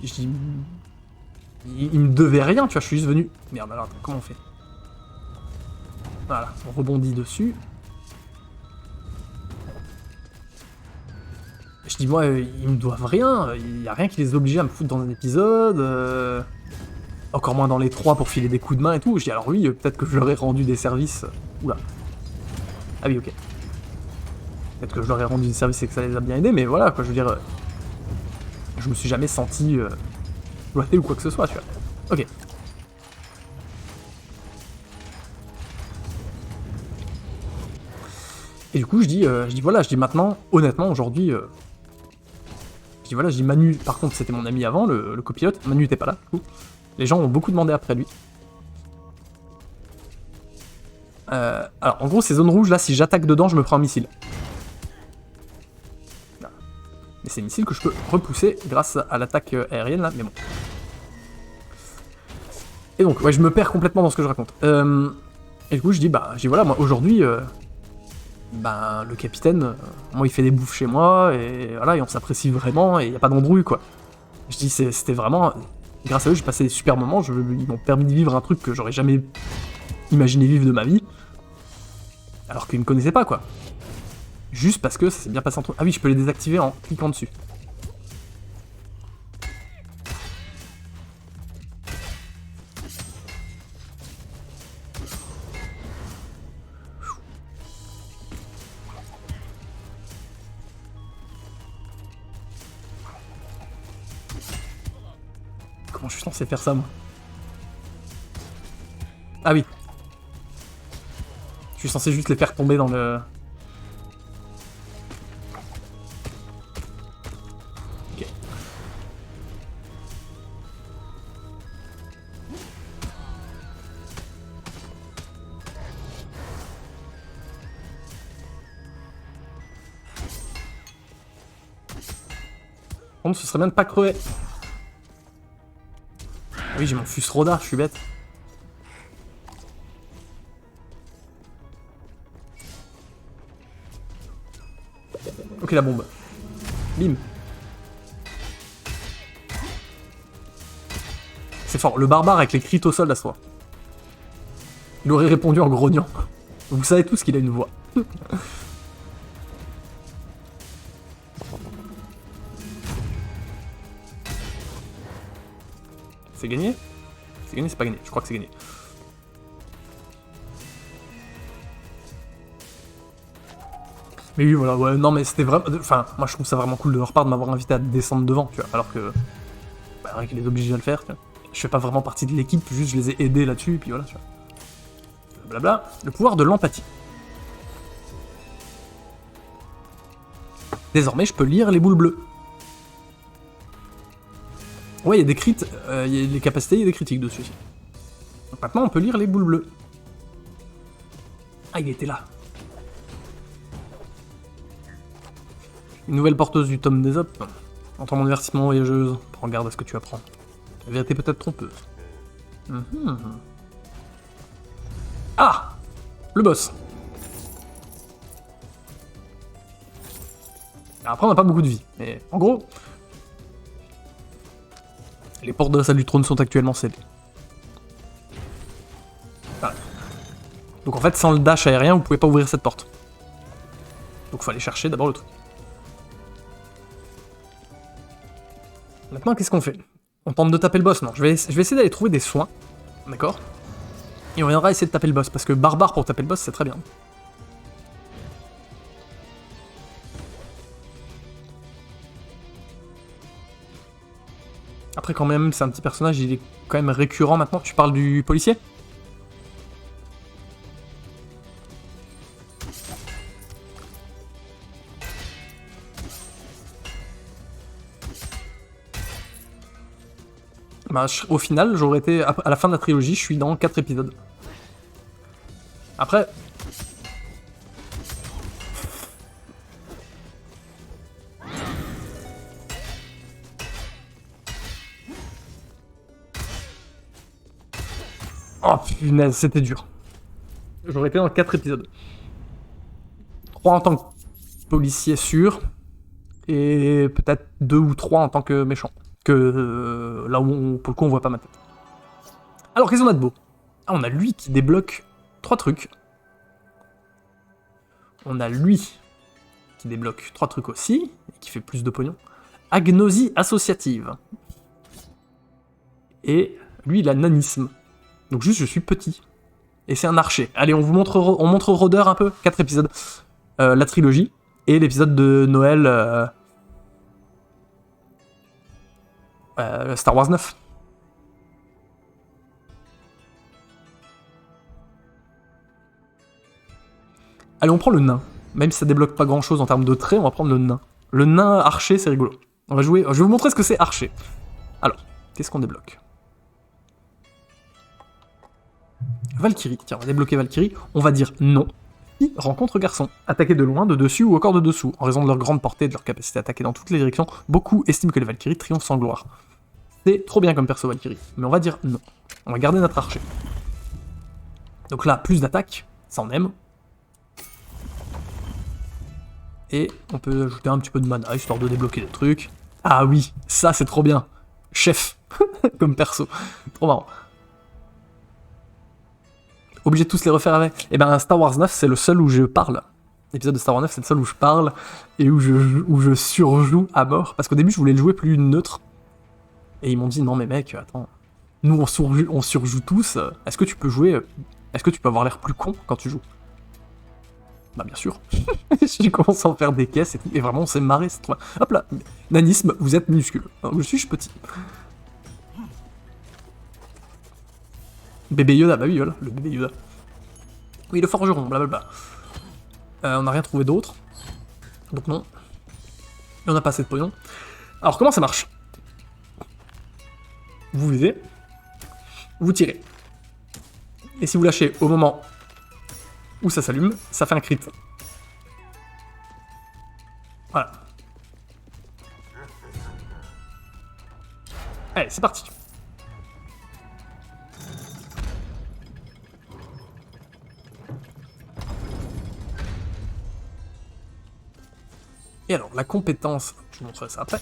ils me devaient rien, tu vois, je suis juste venu... Merde, alors attends, comment on fait? Voilà, on rebondit dessus. Je dis, moi, ils me doivent rien, il y a rien qui les obligeait à me foutre dans un épisode. Encore moins dans les 3 pour filer des coups de main et tout. Je dis alors oui, peut-être que je leur ai rendu des services... Oula. Ah oui, ok. Peut-être que je leur ai rendu des services et que ça les a bien aidés, mais voilà, quoi, je veux dire... je me suis jamais senti... exploité ou quoi que ce soit, tu vois. Ok. Et du coup, je dis voilà, je dis maintenant, honnêtement, aujourd'hui... je dis voilà, je dis Manu, par contre, c'était mon ami avant, le copilote. Manu était pas là, du coup. Les gens ont beaucoup demandé après lui. Alors, en gros, ces zones rouges, là, si j'attaque dedans, je me prends un missile. Mais c'est un missile que je peux repousser grâce à l'attaque aérienne, là, mais bon. Et donc, ouais, je me perds complètement dans ce que je raconte. Et du coup, je dis voilà, moi, aujourd'hui, le capitaine, moi, il fait des bouffes chez moi, et voilà, et on s'apprécie vraiment, et il n'y a pas d'embrouille, quoi. Je dis, c'était vraiment... Grâce à eux, j'ai passé des super moments, ils m'ont permis de vivre un truc que j'aurais jamais imaginé vivre de ma vie. Alors qu'ils me connaissaient pas, quoi. Juste parce que ça s'est bien passé entre eux. Ah oui, je peux les désactiver en cliquant dessus. Comment je suis censé faire ça, moi? Ah oui. Je suis censé juste les faire tomber dans le... Ok. Par contre, ce serait bien de pas crever. Ah oui, j'ai mon fus Roda, je suis bête. Ok, la bombe. Bim. C'est fort. Le barbare avec les crits au sol, là, ce soir. Il aurait répondu en grognant. Vous savez tous qu'il a une voix. C'est gagné? C'est gagné, c'est pas gagné. Je crois que c'est gagné. Mais oui, voilà, ouais, non, mais c'était vraiment... Enfin, moi, je trouve ça vraiment cool de leur part de m'avoir invité à descendre devant, tu vois, alors que... Bah, rien qu'il les oblige à le faire, tu vois. Je fais pas vraiment partie de l'équipe, juste je les ai aidés là-dessus, et puis voilà, tu vois. Blabla. Le pouvoir de l'empathie. Désormais, je peux lire les boules bleues. Ouais, il y a des crits, il y a des capacités, il y a des critiques dessus aussi. Donc maintenant, on peut lire les boules bleues. Ah, il était là. Une nouvelle porteuse du tome d'Ésope. Entends mon avertissement, voyageuse. Prends garde à ce que tu apprends. La vérité peut être trompeuse. Ah! Le boss. Après, on n'a pas beaucoup de vie. Mais en gros... Les portes de la salle du trône sont actuellement scellées. Voilà. Donc en fait, sans le dash aérien, vous pouvez pas ouvrir cette porte. Donc faut aller chercher d'abord le truc. Maintenant, qu'est-ce qu'on fait? On tente de taper le boss? Non, je vais essayer d'aller trouver des soins. D'accord? Et on viendra essayer de taper le boss, parce que barbare pour taper le boss, c'est très bien. Après, quand même, c'est un petit personnage, il est quand même récurrent maintenant. Tu parles du policier? Bah, au final, j'aurais été... À la fin de la trilogie, je suis dans 4 épisodes. Après... Oh punaise, c'était dur. J'aurais été dans 4 épisodes. 3 en tant que policier sûr, et peut-être 2 ou 3 en tant que méchant. Que là où, pour le coup, on voit pas ma tête. Alors, qu'est-ce qu'on a de beau? Ah, on a lui qui débloque 3 trucs. On a lui qui débloque 3 trucs aussi, et qui fait plus de pognon. Agnosie associative. Et Lui, il a nanisme. Donc juste, je suis petit. Et c'est un archer. Allez, on montre Rôdeur un peu. 4 épisodes. La trilogie. Et l'épisode de Noël... Star Wars 9. Allez, on prend le nain. Même si ça débloque pas grand chose en termes de traits, on va prendre le nain. Le nain archer, c'est rigolo. On va jouer. Je vais vous montrer ce que c'est archer. Alors, qu'est-ce qu'on débloque? Valkyrie. Tiens, on va débloquer Valkyrie. On va dire non. Qui rencontre garçon. Attaquer de loin, de dessus ou encore de dessous. En raison de leur grande portée et de leur capacité à attaquer dans toutes les directions, beaucoup estiment que les Valkyries triomphent sans gloire. C'est trop bien comme perso Valkyrie. Mais on va dire non. On va garder notre archer. Donc là, plus d'attaque. Ça en aime. Et on peut ajouter un petit peu de mana, histoire de débloquer des trucs. Ah oui, ça c'est trop bien. Chef, comme perso. Trop marrant. Obligé de tous les refaire avec. Et ben Star Wars 9, c'est le seul où je parle. L'épisode de Star Wars 9, c'est le seul où je parle et où je surjoue à mort. Parce qu'au début, je voulais le jouer plus neutre. Et ils m'ont dit, non mais mec, attends. Nous, on surjoue tous. Est-ce que tu peux jouer... Est-ce que tu peux avoir l'air plus con quand tu joues? Bah bien sûr. J'ai commencé à en faire des caisses et tout. Et vraiment, on s'est marré. C'est trop... Hop là. Nanisme, vous êtes minuscule. Alors, je suis petit. Bébé Yoda, bah oui, voilà, le bébé Yoda. Oui, le forgeron, blablabla. On n'a rien trouvé d'autre. Donc non. Et on n'a pas assez de pognon. Alors, comment ça marche? Vous visez. Vous tirez. Et si vous lâchez au moment où ça s'allume, ça fait un crit. Voilà. Allez, c'est parti. Et alors, la compétence, je vous montrerai ça après.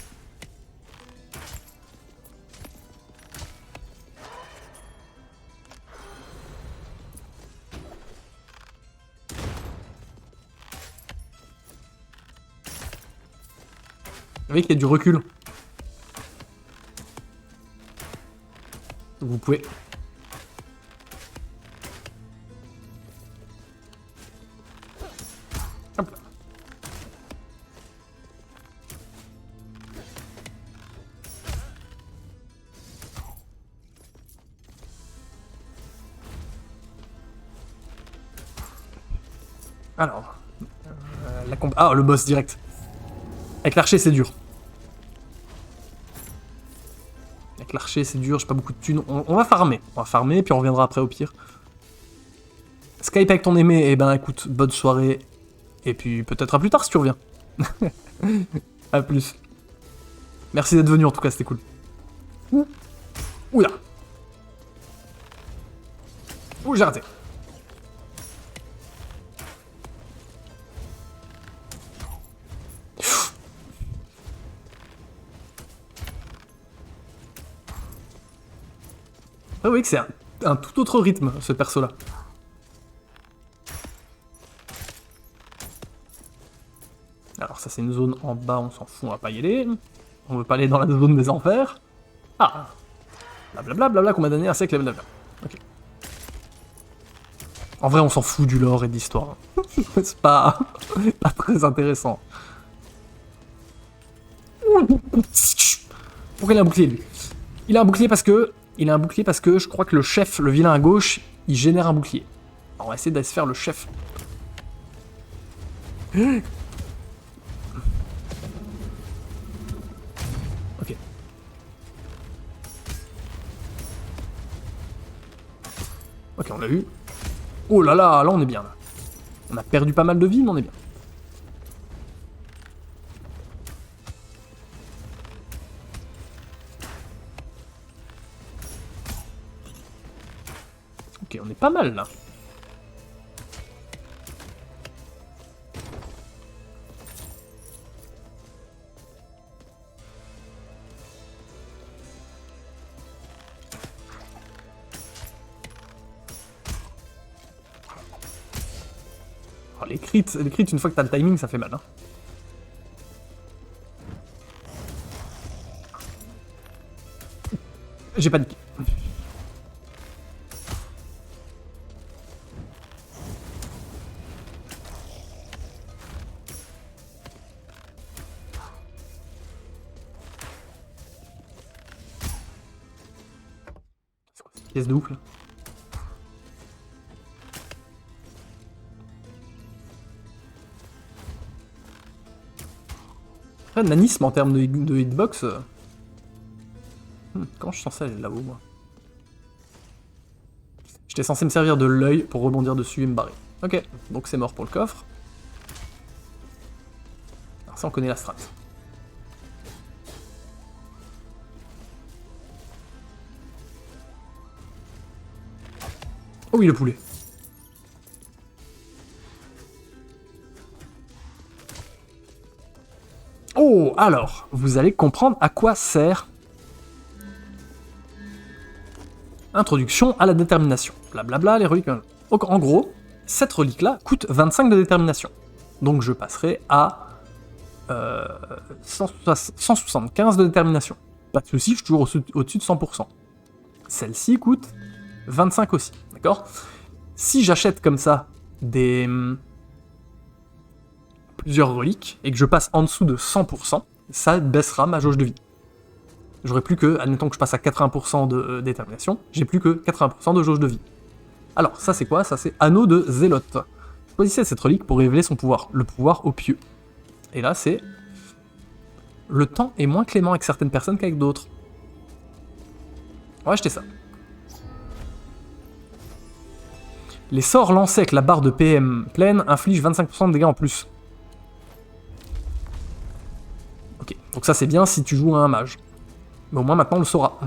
Vous voyez qu'il y a du recul. Vous pouvez... Hop là. Alors... Ah, le boss direct. Avec l'archer, c'est dur. Avec l'archer, c'est dur, j'ai pas beaucoup de thunes. On va farmer. On va farmer, puis on reviendra après au pire. Skype avec ton aimé, eh ben écoute, bonne soirée. Et puis peut-être à plus tard si tu reviens. A plus. Merci d'être venu en tout cas, c'était cool. Oula. Ouh, j'ai raté. Ah oui, que c'est un tout autre rythme, ce perso-là. Alors ça, c'est une zone en bas, on s'en fout, on va pas y aller. On veut pas aller dans la zone des enfers. Ah. Blablabla, blabla, qu'on m'a donné un siècle, blablabla. Ok. En vrai, on s'en fout du lore et de l'histoire. C'est pas très intéressant. Pourquoi il a un bouclier, lui? Il a un bouclier parce que... je crois que le chef, le vilain à gauche, il génère un bouclier. Alors, on va essayer d'aller se faire le chef. Ok. Ok, on l'a eu. Oh là là, là on est bien. Là. On a perdu pas mal de vie, mais on est bien. Ok, on est pas mal là. Oh, les crits, une fois que t'as le timing, ça fait mal. Hein. J'ai paniqué. pièce de ouf là. Après, nanisme en termes de hitbox. Comment je suis censé aller là-haut, moi? J'étais censé me servir de l'œil pour rebondir dessus et me barrer. Ok, donc c'est mort pour le coffre. Alors ça, on connaît la strat. Oh oui, le poulet. Oh, alors, vous allez comprendre à quoi sert introduction à la détermination. Blablabla, les reliques. Donc en gros, cette relique-là coûte 25 de détermination. Donc je passerai à 175 de détermination. Pas de soucis, je suis toujours au-dessus de 100%. Celle-ci coûte 25 aussi, d'accord? Si j'achète comme ça plusieurs reliques et que je passe en dessous de 100%, ça baissera ma jauge de vie. J'aurai plus que, admettons que je passe à 80% de détermination, j'ai plus que 80% de jauge de vie. Alors, ça c'est quoi? Ça c'est Anneau de Zélote. Choisissez cette relique pour révéler son pouvoir, le pouvoir opieux. Et là c'est... Le temps est moins clément avec certaines personnes qu'avec d'autres. On va acheter ça. Les sorts lancés avec la barre de PM pleine infligent 25% de dégâts en plus. Ok, donc ça c'est bien si tu joues à un mage. Mais au moins maintenant on le saura.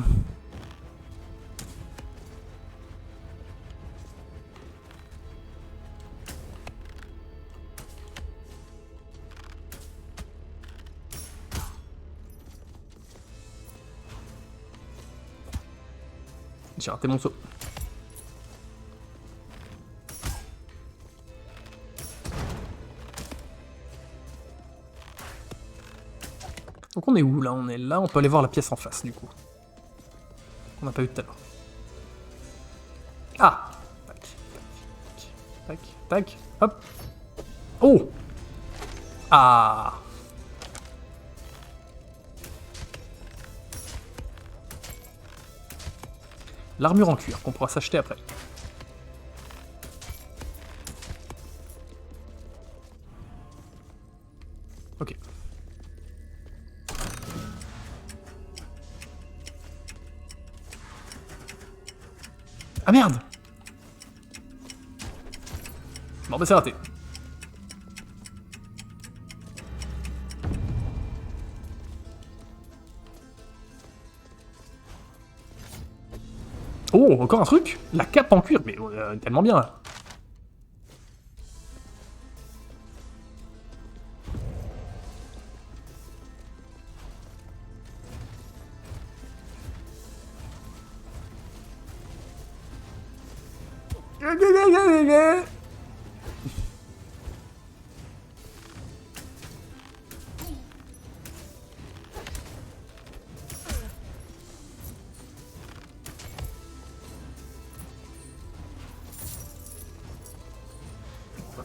J'ai raté mon saut. Donc on est où là? On est là, on peut aller voir la pièce en face du coup. On n'a pas eu tout à l'heure. Ah! Tac, tac, tac, tac, hop. Oh! Ah! L'armure en cuir qu'on pourra s'acheter après. Ok. Ah merde! Bon bah c'est raté. Oh, encore un truc? La cape en cuir, mais tellement bien là.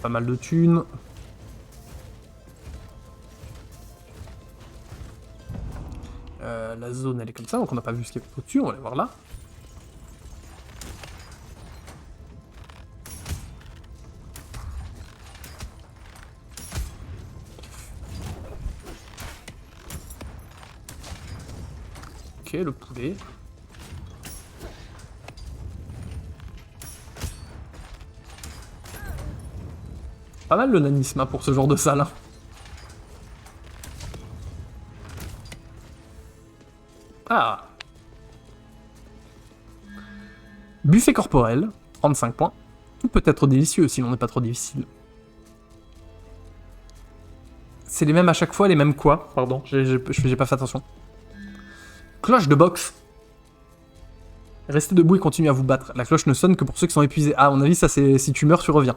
Pas mal de thunes. La zone elle est comme ça, donc on n'a pas vu ce qu'il y avait au-dessus, on va aller voir là. Ok, le poulet. Pas mal le nanisme hein, pour ce genre de salle. Hein. Ah! Buffet corporel, 35 points. Tout peut être délicieux si l'on n'est pas trop difficile. C'est les mêmes à chaque fois, les mêmes quoi? Pardon, j'ai pas fait attention. Cloche de boxe. Restez debout et continuez à vous battre. La cloche ne sonne que pour ceux qui sont épuisés. Ah, à mon avis, ça c'est si tu meurs, tu reviens.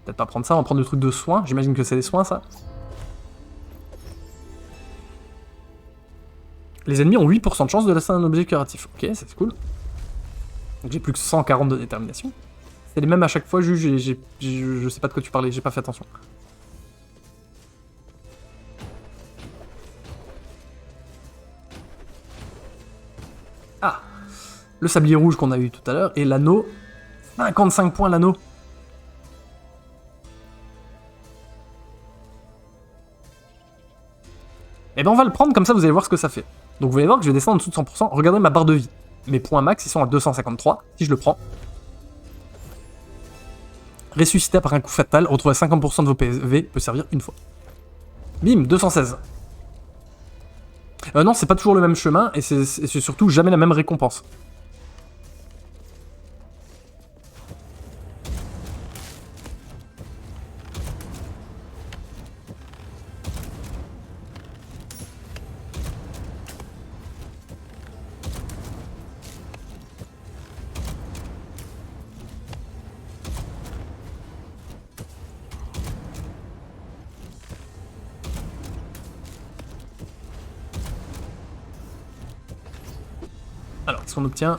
Peut-être pas prendre ça, on va prendre le truc de soins. J'imagine que c'est des soins, ça. Les ennemis ont 8% de chance de laisser un objet curatif. Ok, c'est cool. Donc j'ai plus que 140 de détermination. C'est les mêmes à chaque fois, je sais pas de quoi tu parlais, j'ai pas fait attention. Ah! le sablier rouge qu'on a eu tout à l'heure, et l'anneau. 55 points l'anneau. Et ben on va le prendre, comme ça vous allez voir ce que ça fait. Donc vous allez voir que je vais descendre en dessous de 100%. Regardez ma barre de vie. Mes points max, ils sont à 253, si je le prends. Ressuscité par un coup fatal, retrouver 50% de vos PV peut servir une fois. Bim, 216. Non, c'est pas toujours le même chemin, et c'est surtout jamais la même récompense. Alors, qu'est-ce qu'on obtient?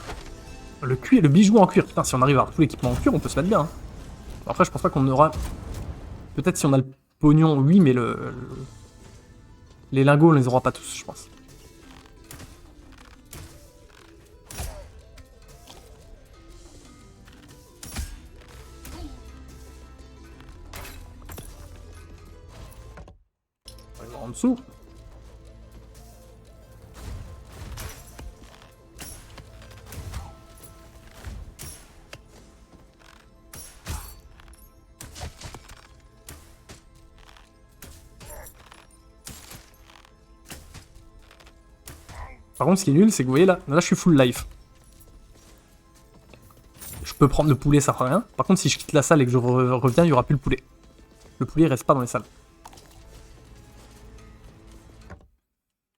Le cuir, le bijou en cuir. Putain, si on arrive à avoir tout l'équipement en cuir, on peut se mettre bien. Hein. Après, je pense pas qu'on aura... Peut-être si on a le pognon, oui, mais les lingots, on les aura pas tous, je pense. On va voir en dessous. Par contre, ce qui est nul, c'est que vous voyez là, je suis full life. Je peux prendre le poulet, ça fera rien. Par contre, si je quitte la salle et que je reviens, il n'y aura plus le poulet. Le poulet, il reste pas dans les salles.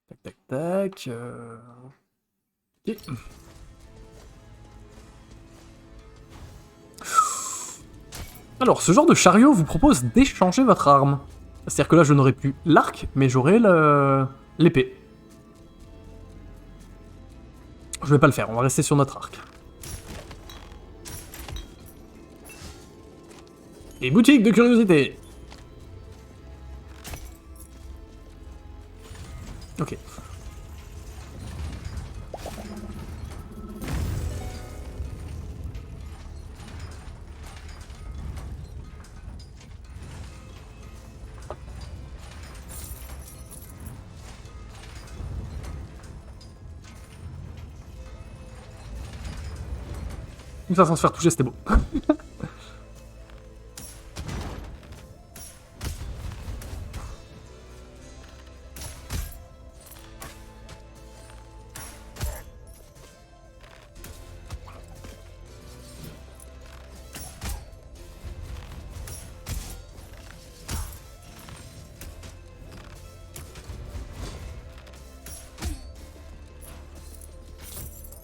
Tac, tac, tac. Ok. Alors, ce genre de chariot vous propose d'échanger votre arme. C'est-à-dire que là, je n'aurai plus l'arc, mais j'aurai l'épée. Je vais pas le faire, on va rester sur notre arc. Et boutique de curiosité. Ok. Une façon de se faire toucher, c'était beau.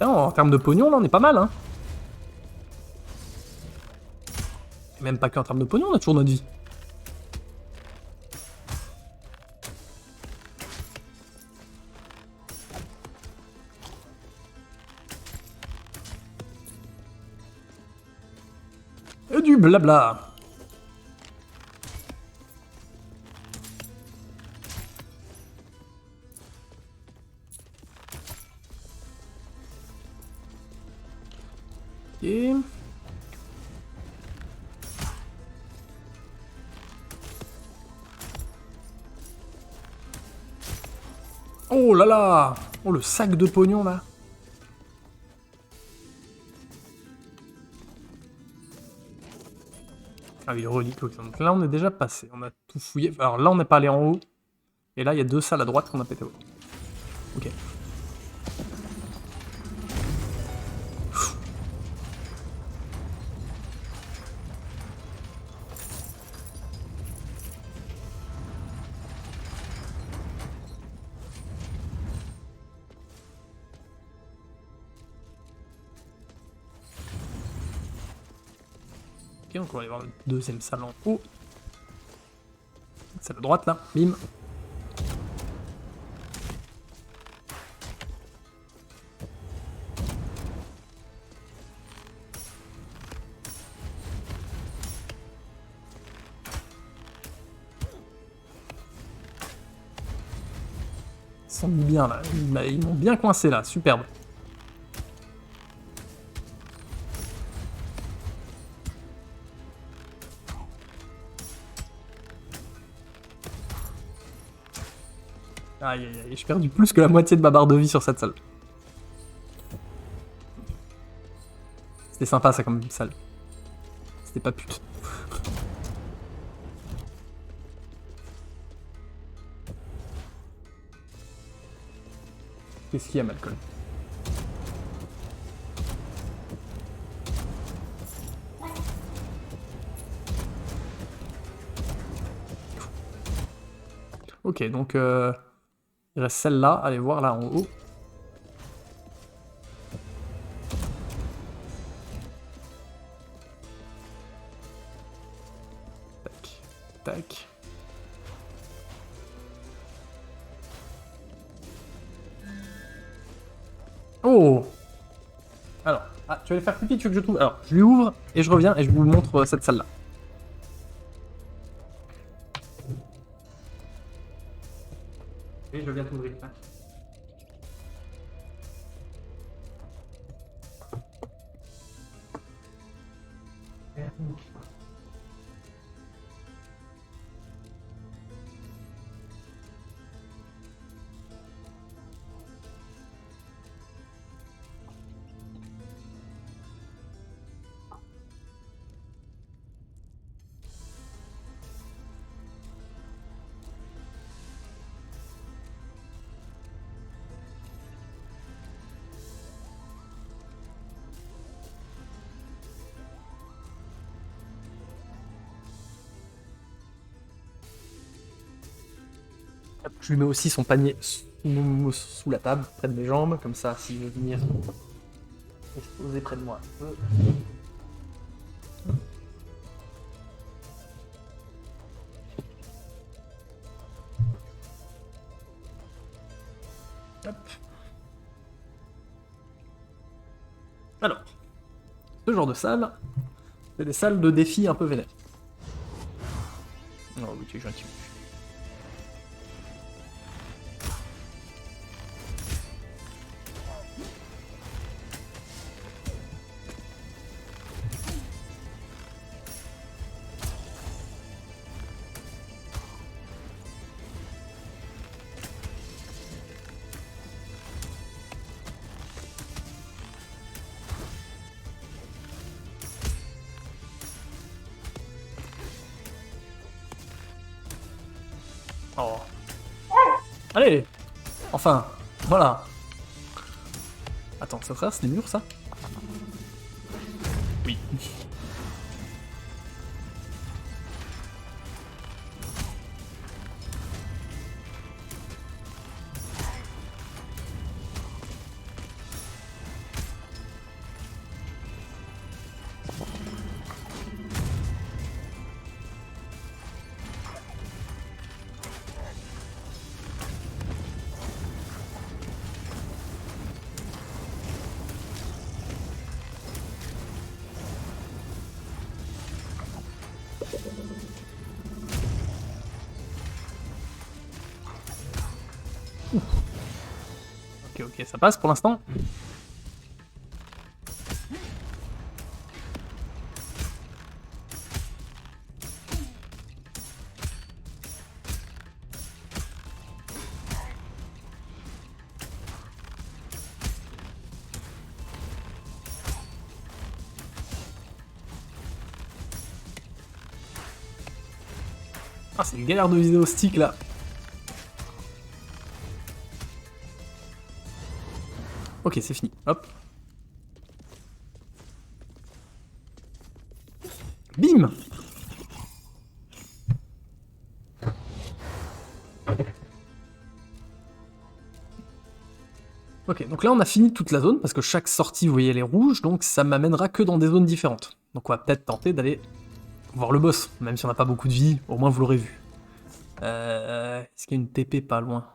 En termes de pognon, là, on est pas mal, hein. Et même pas qu'en termes de pognon, on a toujours notre vie. Et du blabla. Ok. Oh là là! Oh, le sac de pognon, là. Ah oui, relique, ok. Donc là, on est déjà passé. On a tout fouillé. Alors là, on n'est pas allé en haut. Et là, il y a deux salles à droite qu'on a pété haut. Ok. Ok, donc on va aller voir la deuxième salle en haut. Salle à droite, là. Bim. Ils sont bien, là. Ils m'ont bien coincé, là. Superbe. Aïe aïe aïe, j'ai perdu plus que la moitié de ma barre de vie sur cette salle. C'était sympa ça comme salle. C'était pas pute. Qu'est-ce qu'il y a, Malcolm? Ok, donc il reste celle-là. Allez voir là en haut. Tac, tac. Oh! Alors, ah, tu vas aller faire pipi, tu veux que je trouve? Alors, je lui ouvre et je reviens et je vous montre cette salle-là. Et je viens t'ouvrir. Je lui mets aussi son panier sous la table, près de mes jambes, comme ça, s'il veut venir se poser près de moi un peu. Hop. Alors, ce genre de salle, c'est des salles de défis un peu vénères. Oh oui, tu es gentil. Oh. Allez! Enfin, voilà. Attends, ça traverse les murs, ça? Oui. Ok, ok, ça passe pour l'instant. Ah, c'est une galère de vidéo stick là. Ok, c'est fini. Hop. Bim! Ok, donc là on a fini toute la zone, parce que chaque sortie, vous voyez, elle est rouge, donc ça m'amènera que dans des zones différentes. Donc on va peut-être tenter d'aller voir le boss, même si on n'a pas beaucoup de vie, au moins vous l'aurez vu. Est-ce qu'il y a une TP pas loin?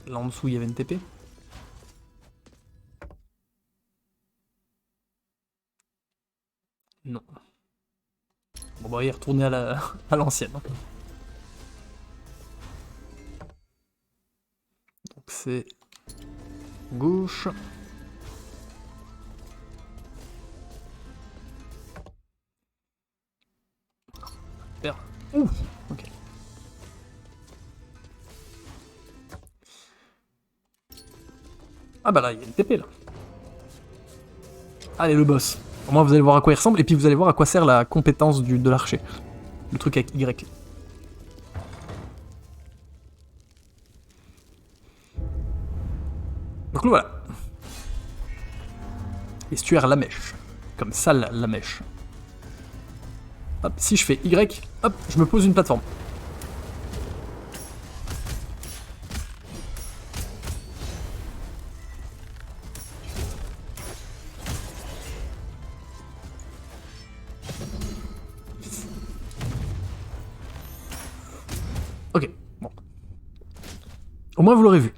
Là en dessous il y avait une TP? Non. Bon bah il est retourné à l'ancienne. Donc c'est gauche. Super. Ouh, ok. Ah bah là, il y a une TP là. Allez, le boss. Au moins, vous allez voir à quoi il ressemble, et puis vous allez voir à quoi sert la compétence de l'archer. Le truc avec Y. Donc le voilà. Estuaire la mèche. Comme ça, la mèche. Hop, si je fais Y, hop, je me pose une plateforme. Ok, bon. Au moins vous l'aurez vu.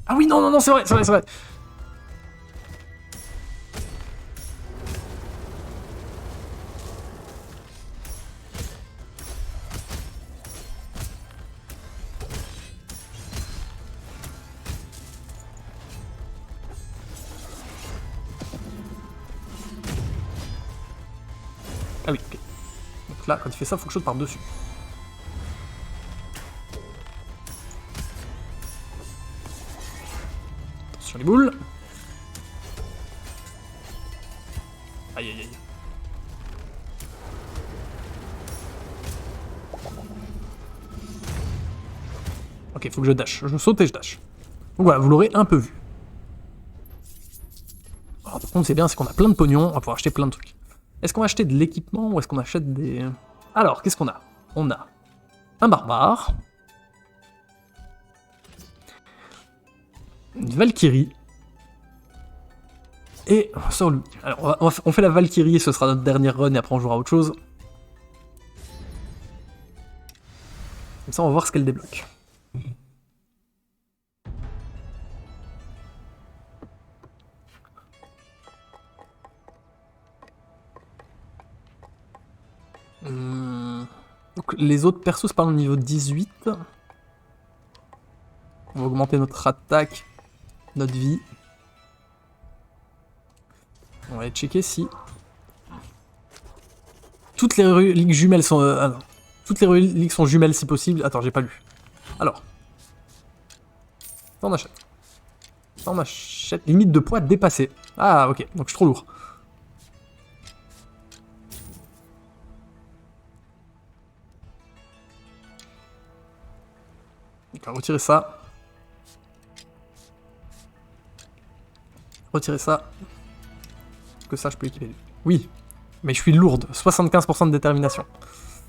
Ah oui, non, non, non, c'est vrai, c'est vrai, c'est vrai. Ah oui, ok. Donc là, quand il fait ça, faut que je saute par-dessus. Sur les boules. Aïe, aïe, aïe. Ok, faut que je dash. Je saute et je dash. Donc voilà, vous l'aurez un peu vu. Alors, par contre, c'est bien, c'est qu'on a plein de pognon, on va pouvoir acheter plein de trucs. Est-ce qu'on va acheter de l'équipement ou est-ce qu'on achète des... Alors, qu'est-ce qu'on a? On a un barbare, une Valkyrie, et sur lui. Alors, on fait la Valkyrie, ce sera notre dernière run, et après on jouera à autre chose. Comme ça, on va voir ce qu'elle débloque. Donc, les autres persos, c'est pas au niveau 18. On va augmenter notre attaque, notre vie. On va aller checker si... Toutes les reliques jumelles sont... ah non. Toutes les reliques sont jumelles si possible. Attends, j'ai pas lu. Alors. Ça, on achète. Ça, on achète. Limite de poids dépassée. Ah, ok. Donc, je suis trop lourd. On va retirer ça. Retirer ça. Est-ce que ça, je peux équiper? Oui. Mais je suis lourde. 75% de détermination.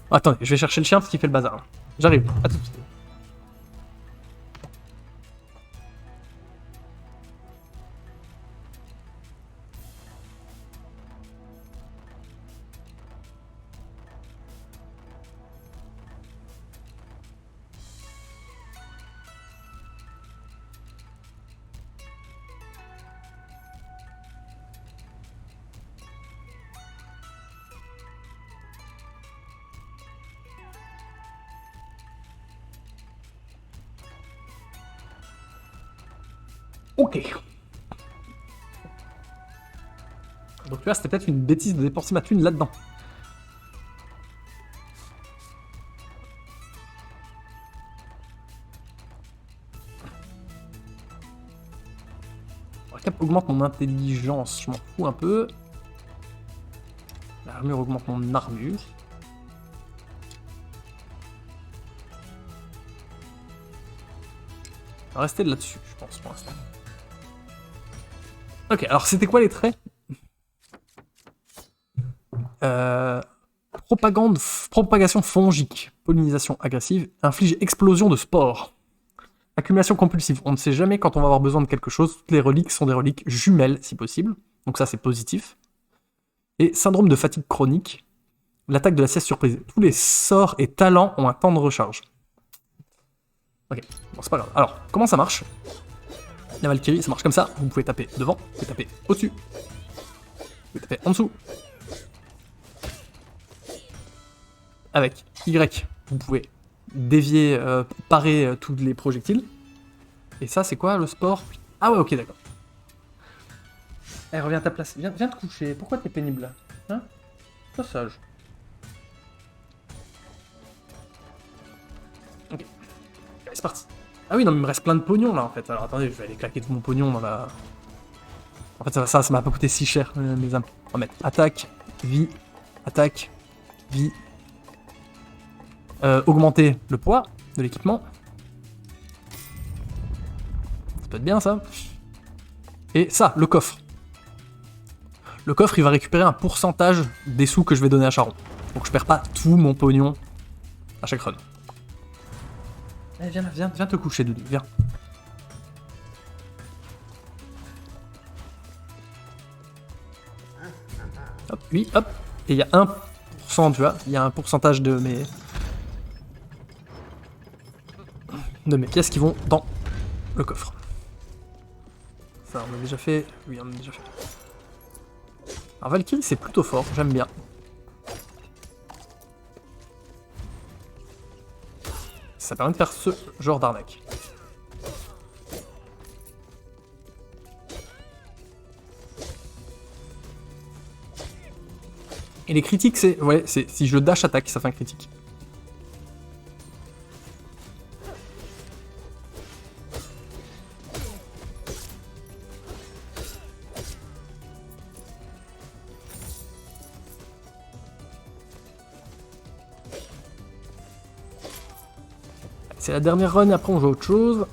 Attendez, je vais chercher le chien parce qu'il fait le bazar. J'arrive. À tout de suite. Ok. Donc tu vois, c'était peut-être une bêtise de dépenser ma thune là-dedans. La cape augmente mon intelligence, je m'en fous un peu. L'armure augmente mon armure. On va rester là-dessus, je pense, pour l'instant. Ok, alors c'était quoi les traits? Propagation fongique, pollinisation agressive, inflige explosion de spores. Accumulation compulsive, on ne sait jamais quand on va avoir besoin de quelque chose. Toutes les reliques sont des reliques jumelles, si possible. Donc ça, c'est positif. Et syndrome de fatigue chronique, l'attaque de la sieste surprise. Tous les sorts et talents ont un temps de recharge. Ok, bon, c'est pas grave. Alors, comment ça marche? La Valkyrie, ça marche comme ça. Vous pouvez taper devant, vous pouvez taper au-dessus, vous pouvez taper en dessous. Avec Y, vous pouvez dévier, parer tous les projectiles. Et ça, c'est quoi le sport? Ah ouais, ok, d'accord. Eh, reviens à ta place. Viens te coucher. Pourquoi t'es pénible là? Hein? Sois sage. Ok. Allez, c'est parti. Ah oui, non, mais il me reste plein de pognon là en fait. Alors attendez, je vais aller claquer tout mon pognon dans la... En fait, ça m'a pas coûté si cher, mes âmes. On va mettre attaque, vie, attaque, vie. Augmenter le poids de l'équipement. Ça peut être bien ça. Et ça, le coffre. Le coffre, il va récupérer un pourcentage des sous que je vais donner à Charon. Donc je perds pas tout mon pognon à chaque run. Eh, viens te coucher, Doudou, viens. Hop, oui, hop. Et il y a 1%, tu vois, il y a un pourcentage de mes pièces qui vont dans le coffre. Ça, on a déjà fait. Oui, on a déjà fait. Alors Valkyrie, c'est plutôt fort, j'aime bien. Ça permet de faire ce genre d'arnaque. Et les critiques, c'est... Ouais, c'est si je dash attaque, ça fait un critique. C'est la dernière run et après on joue à autre chose.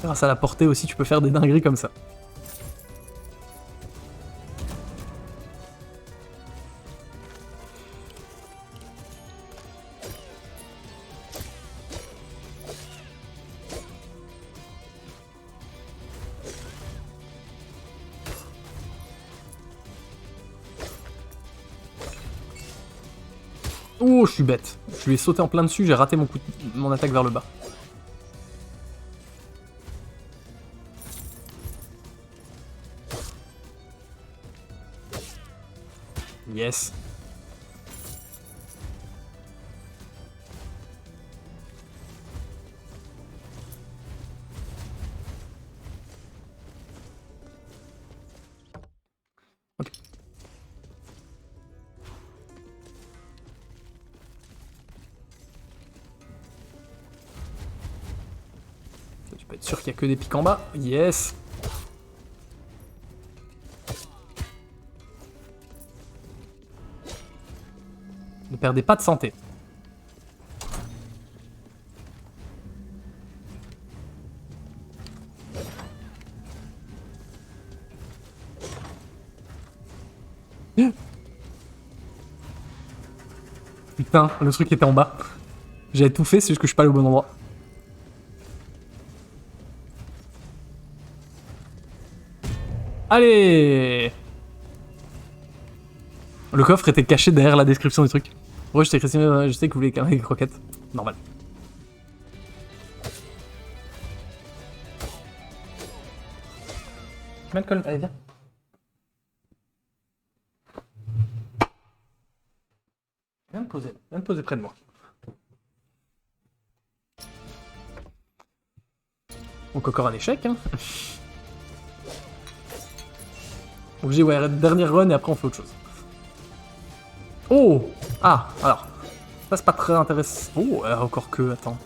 Grâce à la portée aussi, tu peux faire des dingueries comme ça. Oh, je suis bête. Je lui ai sauté en plein dessus, j'ai raté mon attaque vers le bas. Yes. Ok. Tu peux être sûr qu'il n'y a que des pics en bas. Yes. Ne perdez pas de santé. Putain, le truc était en bas. J'avais tout fait, c'est juste que je suis pas allé au bon endroit. Allez! Le coffre était caché derrière la description du truc. Ouais, je sais que vous voulez quand même des croquettes. Normal. Malcolm, allez, viens. Viens te poser près de moi. Donc encore un échec, hein. Obligé, ouais, dernière run et après on fait autre chose. Oh! Ah, alors. Ça c'est pas très intéressant. Oh, encore que, attends.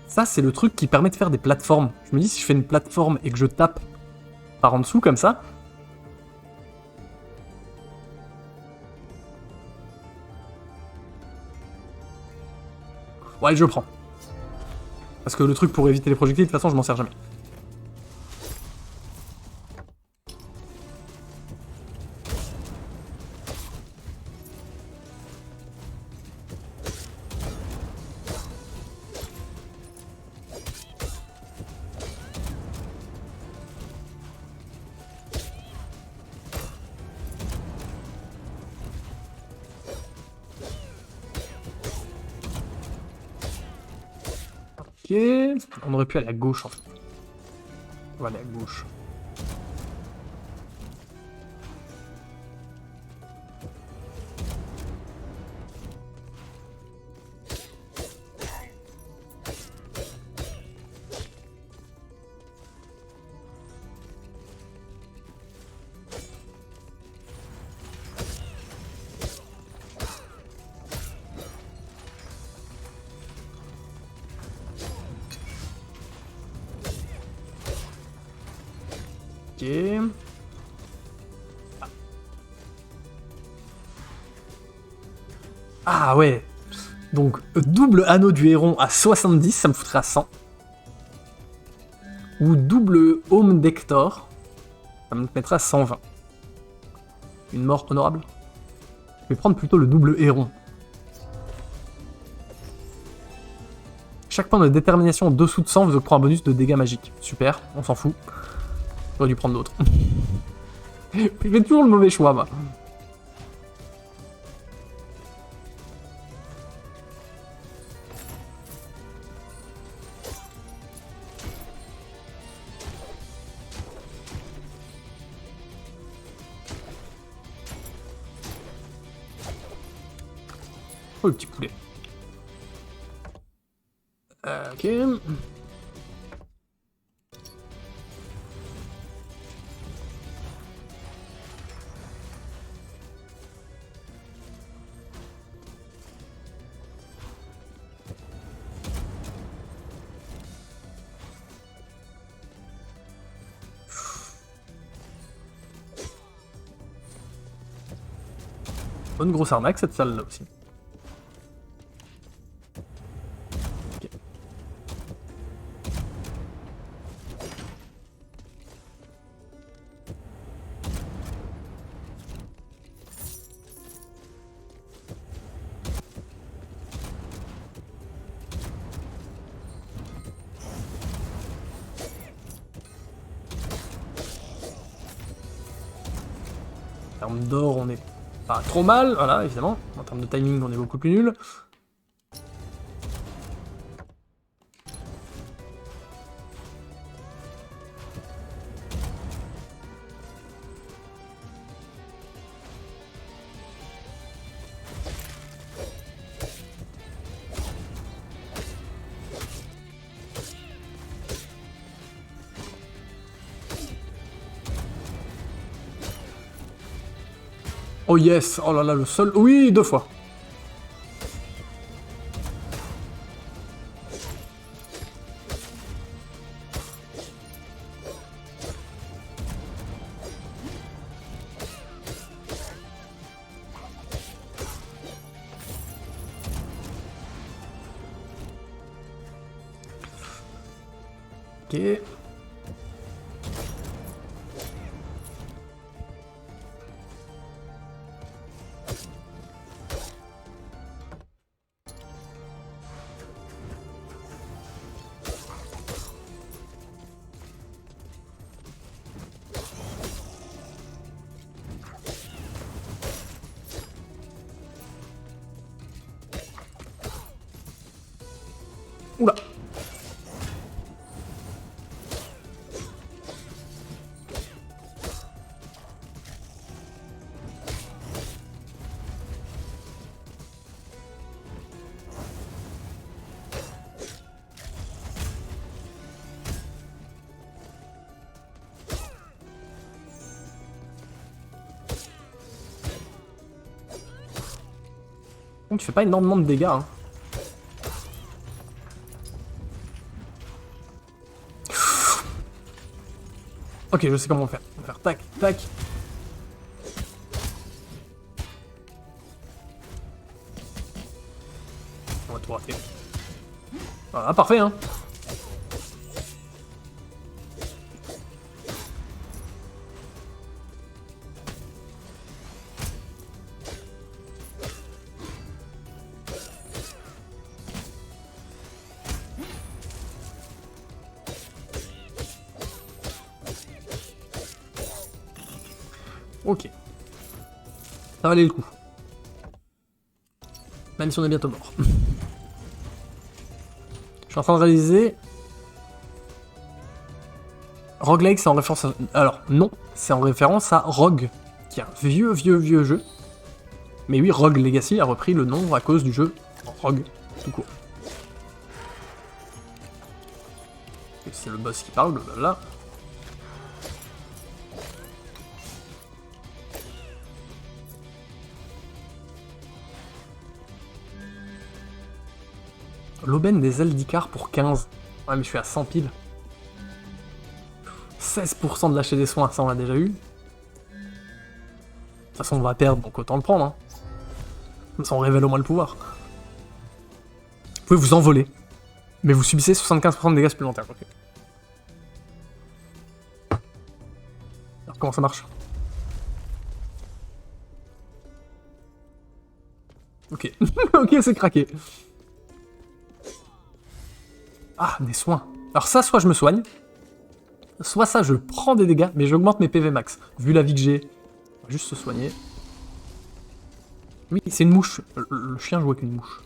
Ça c'est le truc qui permet de faire des plateformes. Je me dis si je fais une plateforme et que je tape par en dessous comme ça. Ouais, je prends. Parce que le truc pour éviter les projectiles, de toute façon je m'en sers jamais. Ok, on aurait pu aller à gauche en fait. On va aller à gauche. Ok. Ah ouais. Donc, double anneau du héron à 70, ça me foutrait à 100. Ou double home d'Hector, ça me mettra à 120. Une mort honorable. Je vais prendre plutôt le double héron. Chaque point de détermination en dessous de 100 vous octroie un bonus de dégâts magiques. Super, on s'en fout. J'aurais dû prendre l'autre. Je fais toujours le mauvais choix, moi. Oh, le petit poulet. Ok. Bonne grosse arnaque cette salle là aussi. Okay. En termes d'or, on est pas trop mal, voilà, évidemment. En termes de timing, on est beaucoup plus nul. Oh yes, oh là là, le seul... Oui, 2 fois. Ok. Oula. Donc tu fais pas énormément de dégâts, hein. Ok, je sais comment faire. On va faire tac, tac. On va tout rater. Voilà, parfait, hein. Ok. Ça valait le coup. Même si on est bientôt mort. Je suis en train de réaliser... Roguelike, c'est en référence à... Alors, non, c'est en référence à Rogue, qui est un vieux jeu. Mais oui, Rogue Legacy a repris le nom à cause du jeu Rogue, tout court. C'est le boss qui parle, blablabla. L'aubaine des Zaldikar pour 15. Ouais, mais je suis à 100 piles. 16% de lâcher des soins, ça on l'a déjà eu. De toute façon on va perdre, donc autant le prendre. Hein. Comme ça on révèle au moins le pouvoir. Vous pouvez vous envoler, mais vous subissez 75% de dégâts supplémentaires. Okay. Alors comment ça marche? Ok, ok c'est craqué. Ah, des soins. Alors ça, soit je me soigne, soit ça, je prends des dégâts, mais j'augmente mes PV max. Vu la vie que j'ai, on va juste se soigner. Oui, c'est une mouche. Le chien joue avec une mouche.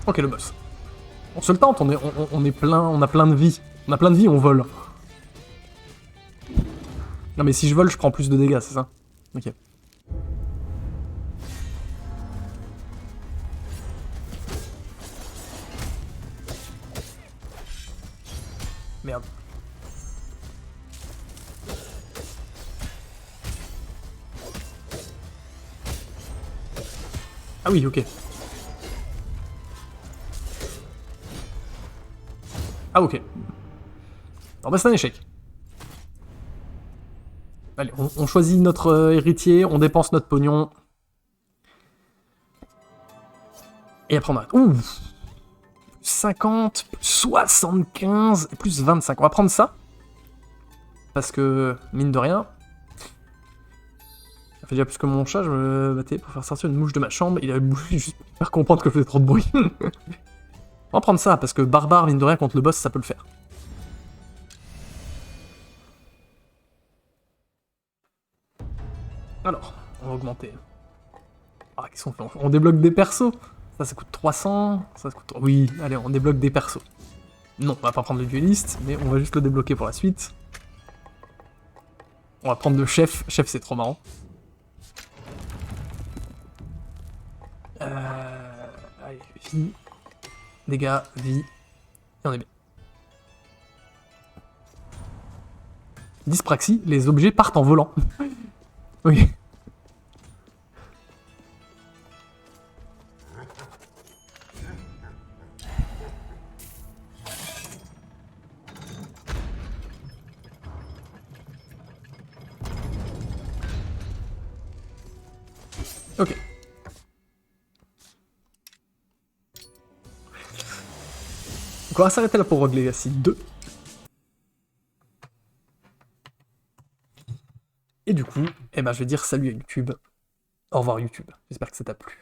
Ok, le boss. On se le tente, on est plein, on a plein de vie. On a plein de vie, on vole. Non mais si je vole, je prends plus de dégâts, c'est ça? Ok. Merde. Ah oui, ok. Ah ok. Non bah c'est un échec. Allez, on choisit notre héritier, on dépense notre pognon. Et après on arrête. Ouh, 50, plus 75, et plus 25. On va prendre ça. Parce que, mine de rien, ça fait déjà plus que mon chat, je me battais pour faire sortir une mouche de ma chambre. Il avait bougé juste pour faire comprendre que je faisais trop de bruit. On va prendre ça, parce que barbare, mine de rien, contre le boss, ça peut le faire. Alors, on va augmenter. Ah, qu'est-ce qu'on fait? On débloque des persos. Ça coûte 300. Ça coûte... Oui, allez, on débloque des persos. Non, on va pas prendre le dueliste, mais on va juste le débloquer pour la suite. On va prendre le chef. Chef, c'est trop marrant. Allez, vie. Dégâts, vie. Et on est bien. Dyspraxie, les objets partent en volant. Oui. Ok. Donc on va s'arrêter là pour Rogue Legacy 2. Et du coup, eh ben, je vais dire salut à YouTube. Au revoir YouTube. J'espère que ça t'a plu.